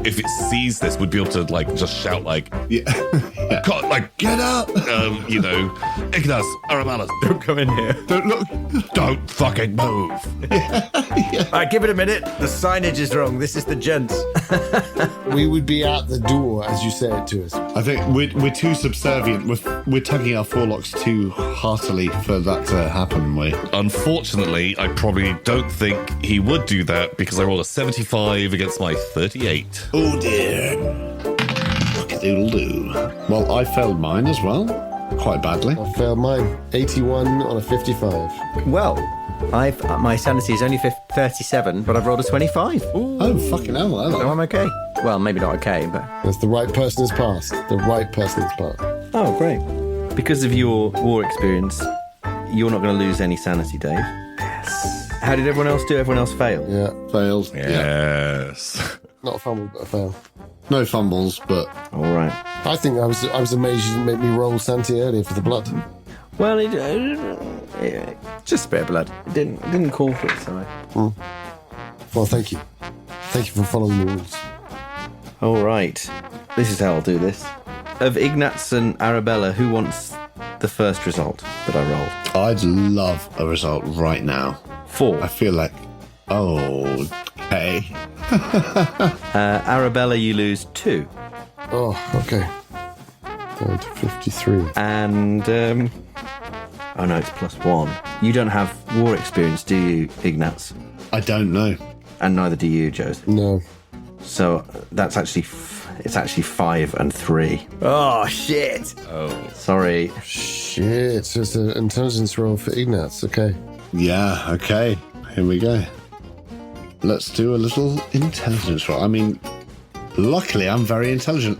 if it sees this, would be able to like just shout like, Yeah. God, like get up, you know, Ignaz, Arabella, Don't come in here. Don't look. don't fucking move. All right, give it a minute. The signage is wrong. This is the gents. We would be at the door as you say it to us. I think we're too subservient. We're tugging our forelocks too heartily for that to happen. Unfortunately, I probably don't think he would do that because I rolled a 75 against my 38. Oh dear. Doodle-doo. Well, I failed mine as well, quite badly. I failed mine. 81 on a 55. Well, my sanity is only 37, but I've rolled a 25. Ooh. Oh fucking hell! So I'm okay. Well, maybe not okay, but... That's the right person has passed. The right person has passed. Oh, great. Because of your war experience, you're not going to lose any sanity, Dave. Yes. How did everyone else do? Everyone else failed? Yeah. Failed. Yes. Not a fumble, but a fail. No fumbles, but All right. I think I was amazed you didn't make me roll Santi earlier for the blood. Well, it Just a bit of blood. didn't call for it, so Well, thank you. Thank you for following the rules. All right. This is how I'll do this. Of Ignaz and Arabella, who wants the first result that I rolled? I'd love a result right now. 4. I feel like, okay. Arabella, you lose 2. Oh, okay. Down to 53. And, oh no, it's +1. You don't have war experience, do you, Ignaz? I don't know. And neither do you, Joseph. No. So that's actually, it's actually 5 and 3. Oh, shit. Sorry. Shit. So it's an intelligence roll for Ignaz. Okay. Yeah, okay. Here we go. Let's do a little intelligence roll. I mean, luckily I'm very intelligent.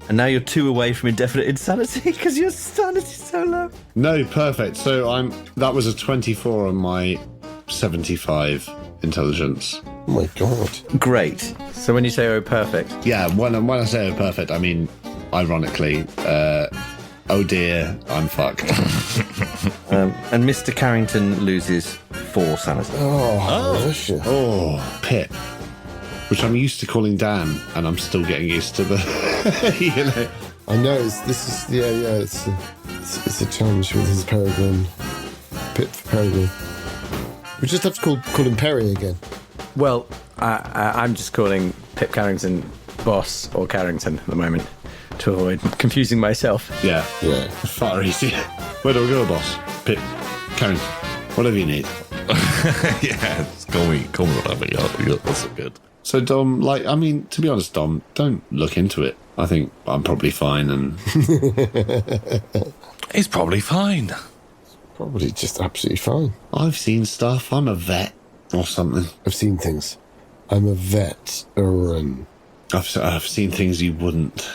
And now you're 2 away from indefinite insanity because your sanity's so low. No, perfect. So that was a 24 on my 75 intelligence. Oh my god. Great. So when you say, oh, perfect, Yeah, when I say perfect, I mean, ironically, oh dear, I'm fucked. And Mr. Carrington loses 4 sanity. Oh, delicious. Oh, Pip. Which I'm used to calling Dan, and I'm still getting used to the, you know. I know. It's a challenge with his Peregrine. Pip for Peregrine. We just have to call him Perry again. well, I'm just calling Pip Carrington Boss or Carrington at the moment to avoid confusing myself. Yeah, Yeah. far easier. Where do we go, boss? Pip, Karen, whatever you need. Yeah, just call me whatever. Yeah, that's so good. So, Dom, to be honest, Dom, don't look into it. I think I'm probably fine, and He's probably fine. Probably just absolutely fine. I've seen stuff. I'm a vet or something. I've seen things. I'm a veteran. I've seen things you wouldn't.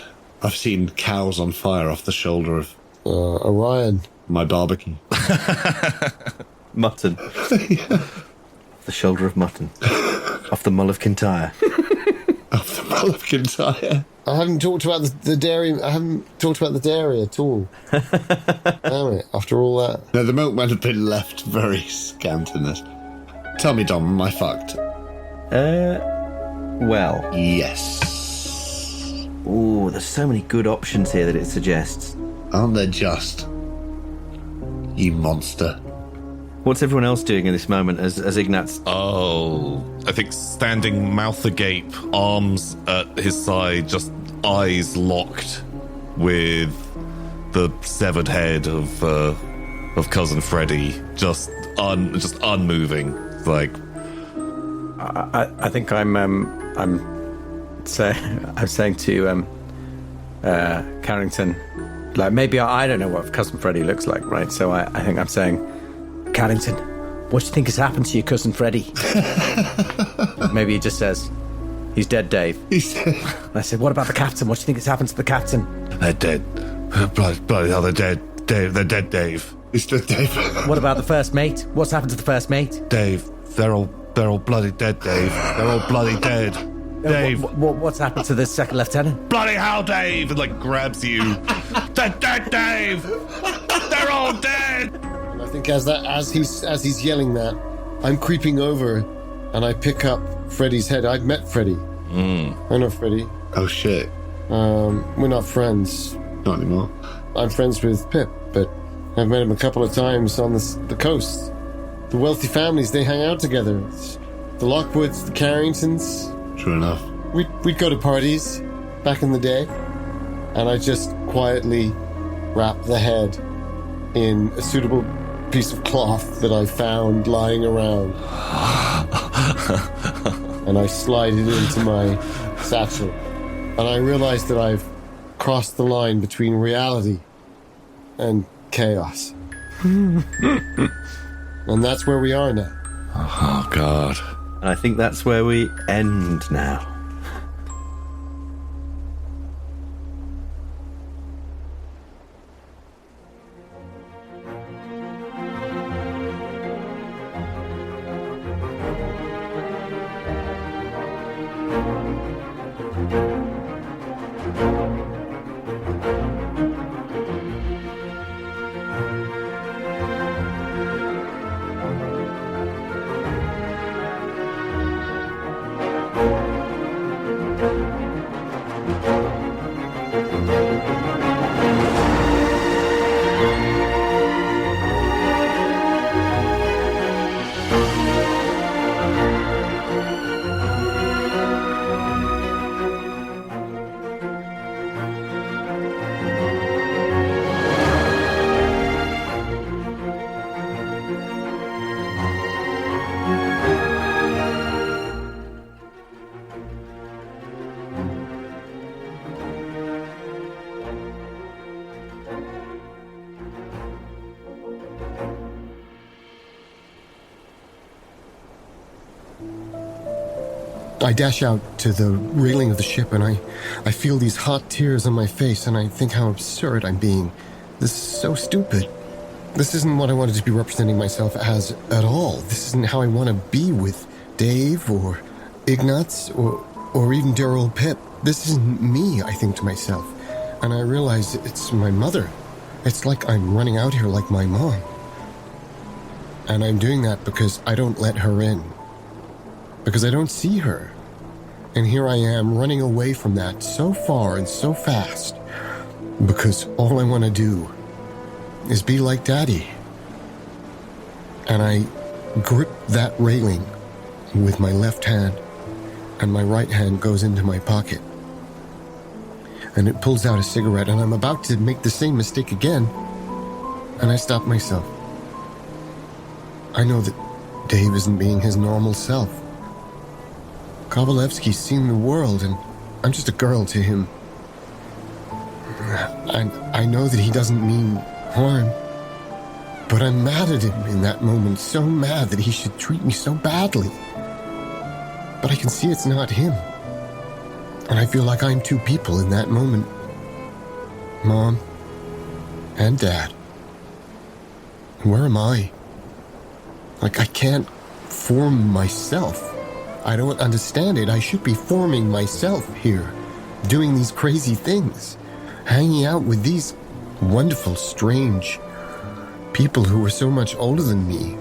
I've seen cows on fire off the shoulder of Orion. my barbecue. Mutton. The shoulder of mutton. Off the Mull of Kintyre. Off the Mull of Kintyre. I haven't talked about the dairy. I haven't talked about the dairy at all. Damn it! After all that, No, the milkman had been left very scant in this. Tell me, Dom, am I fucked? Well. Yes. Ooh, there's so many good options here that it suggests. Aren't there just? You monster. What's everyone else doing in this moment as Ignaz? Oh, I think standing mouth agape, arms at his side, just eyes locked with the severed head of cousin Freddie, just unmoving. Like, I think I'm saying to Carrington, like, maybe I don't know what cousin Freddie looks like, right? So I think I'm saying, Carrington, what do you think has happened to your cousin Freddie? Maybe he just says, he's dead, Dave. And I said, what about the captain? What do you think has happened to the captain? they're dead. Bloody hell, they're dead. Dave, they're dead, Dave. He's dead, Dave. What about the first mate? What's happened to the first mate? Dave, they're all bloody dead, Dave. They're all bloody dead. Dave. What's happened to the second lieutenant? Bloody hell, Dave! And like grabs you. They're dead, Dave! They're all dead! and I think as he's yelling that, I'm creeping over, and I pick up Freddy's head. I've met Freddy. I know Freddy. Oh, shit. We're not friends. Not anymore. I'm friends with Pip, but I've met him a couple of times on the coast. The wealthy families, they hang out together. It's the Lockwoods, the Carringtons. True enough. We'd go to parties back in the day, and I just quietly wrap the head in a suitable piece of cloth that I found lying around. And I slide it into my satchel. And I realize that I've crossed the line between reality and chaos. And that's where we are now. Oh, God. And I think that's where we end now. I dash out to the railing of the ship, and I feel these hot tears on my face, and I think how absurd I'm being. This is so stupid. This isn't what I wanted to be representing myself as at all. This isn't how I want to be with Dave or Ignaz or even dear old Pip. This isn't me, I think to myself. And I realize it's my mother. It's like I'm running out here like my mom. And I'm doing that because I don't let her in. Because I don't see her. And here I am running away from that so far and so fast. Because all I want to do is be like Daddy. And I grip that railing with my left hand, and my right hand goes into my pocket. And it pulls out a cigarette, and I'm about to make the same mistake again. And I stop myself. I know that Dave isn't being his normal self. Kovalevskii's seen the world, and I'm just a girl to him. And I know that he doesn't mean harm. But I'm mad at him in that moment, so mad that he should treat me so badly. But I can see it's not him. And I feel like I'm two people in that moment. Mom and Dad. Where am I? Like, I can't form myself. I don't understand it. I should be forming myself here, doing these crazy things, hanging out with these wonderful, strange people who are so much older than me.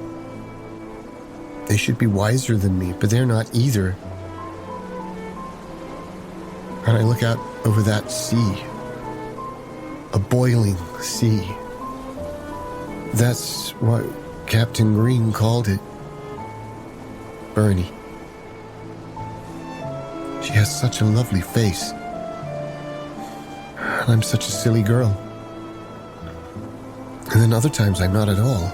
They should be wiser than me, but they're not either. And I look out over that sea, a boiling sea. That's what Captain Green called it. Bernie. She has such a lovely face. And I'm such a silly girl. And then other times I'm not at all.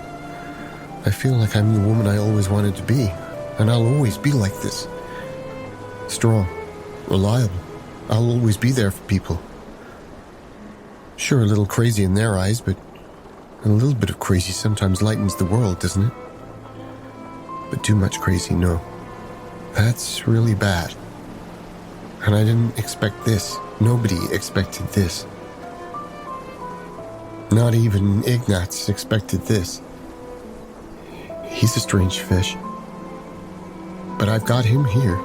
I feel like I'm the woman I always wanted to be. And I'll always be like this. Strong. Reliable. I'll always be there for people. Sure, a little crazy in their eyes, but a little bit of crazy sometimes lightens the world, doesn't it? But too much crazy, no. That's really bad. And I didn't expect this. Nobody expected this. Not even Ignaz expected this. He's a strange fish. But I've got him here.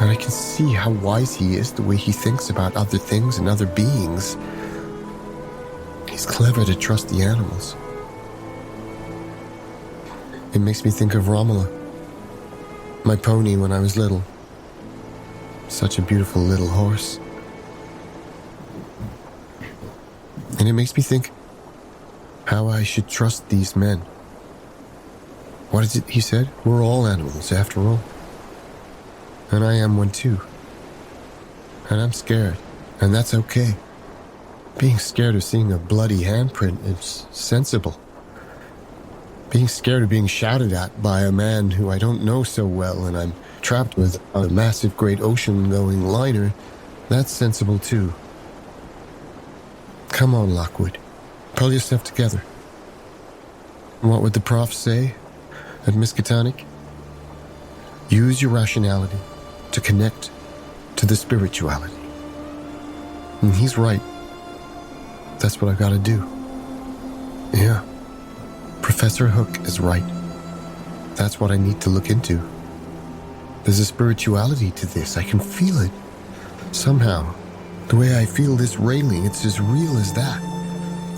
And I can see how wise he is, the way he thinks about other things and other beings. He's clever to trust the animals. It makes me think of Romola. My pony when I was little. Such a beautiful little horse. And it makes me think how I should trust these men. What is it he said? We're all animals, after all. And I am one too. And I'm scared. And that's okay. Being scared of seeing a bloody handprint is sensible. Being scared of being shouted at by a man who I don't know so well and I'm trapped with a massive great ocean-going liner, that's sensible too. Come on, Lockwood. Pull yourself together. What would the prof say at Miskatonic? Use your rationality to connect to the spirituality. And he's right. That's what I've got to do. Yeah. Professor Hook is right. That's what I need to look into. There's a spirituality to this. I can feel it. Somehow. The way I feel this railing, it's as real as that.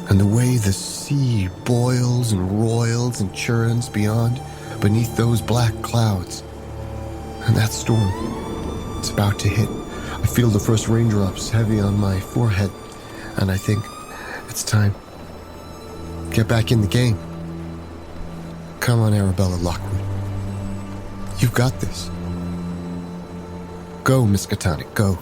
And the way the sea boils and roils and churns beyond, beneath those black clouds. And that storm, it's about to hit. I feel the first raindrops heavy on my forehead. And I think, it's time. Get back in the game. Come on, Arabella Lockwood. You've got this. Go, Miskatonic, go.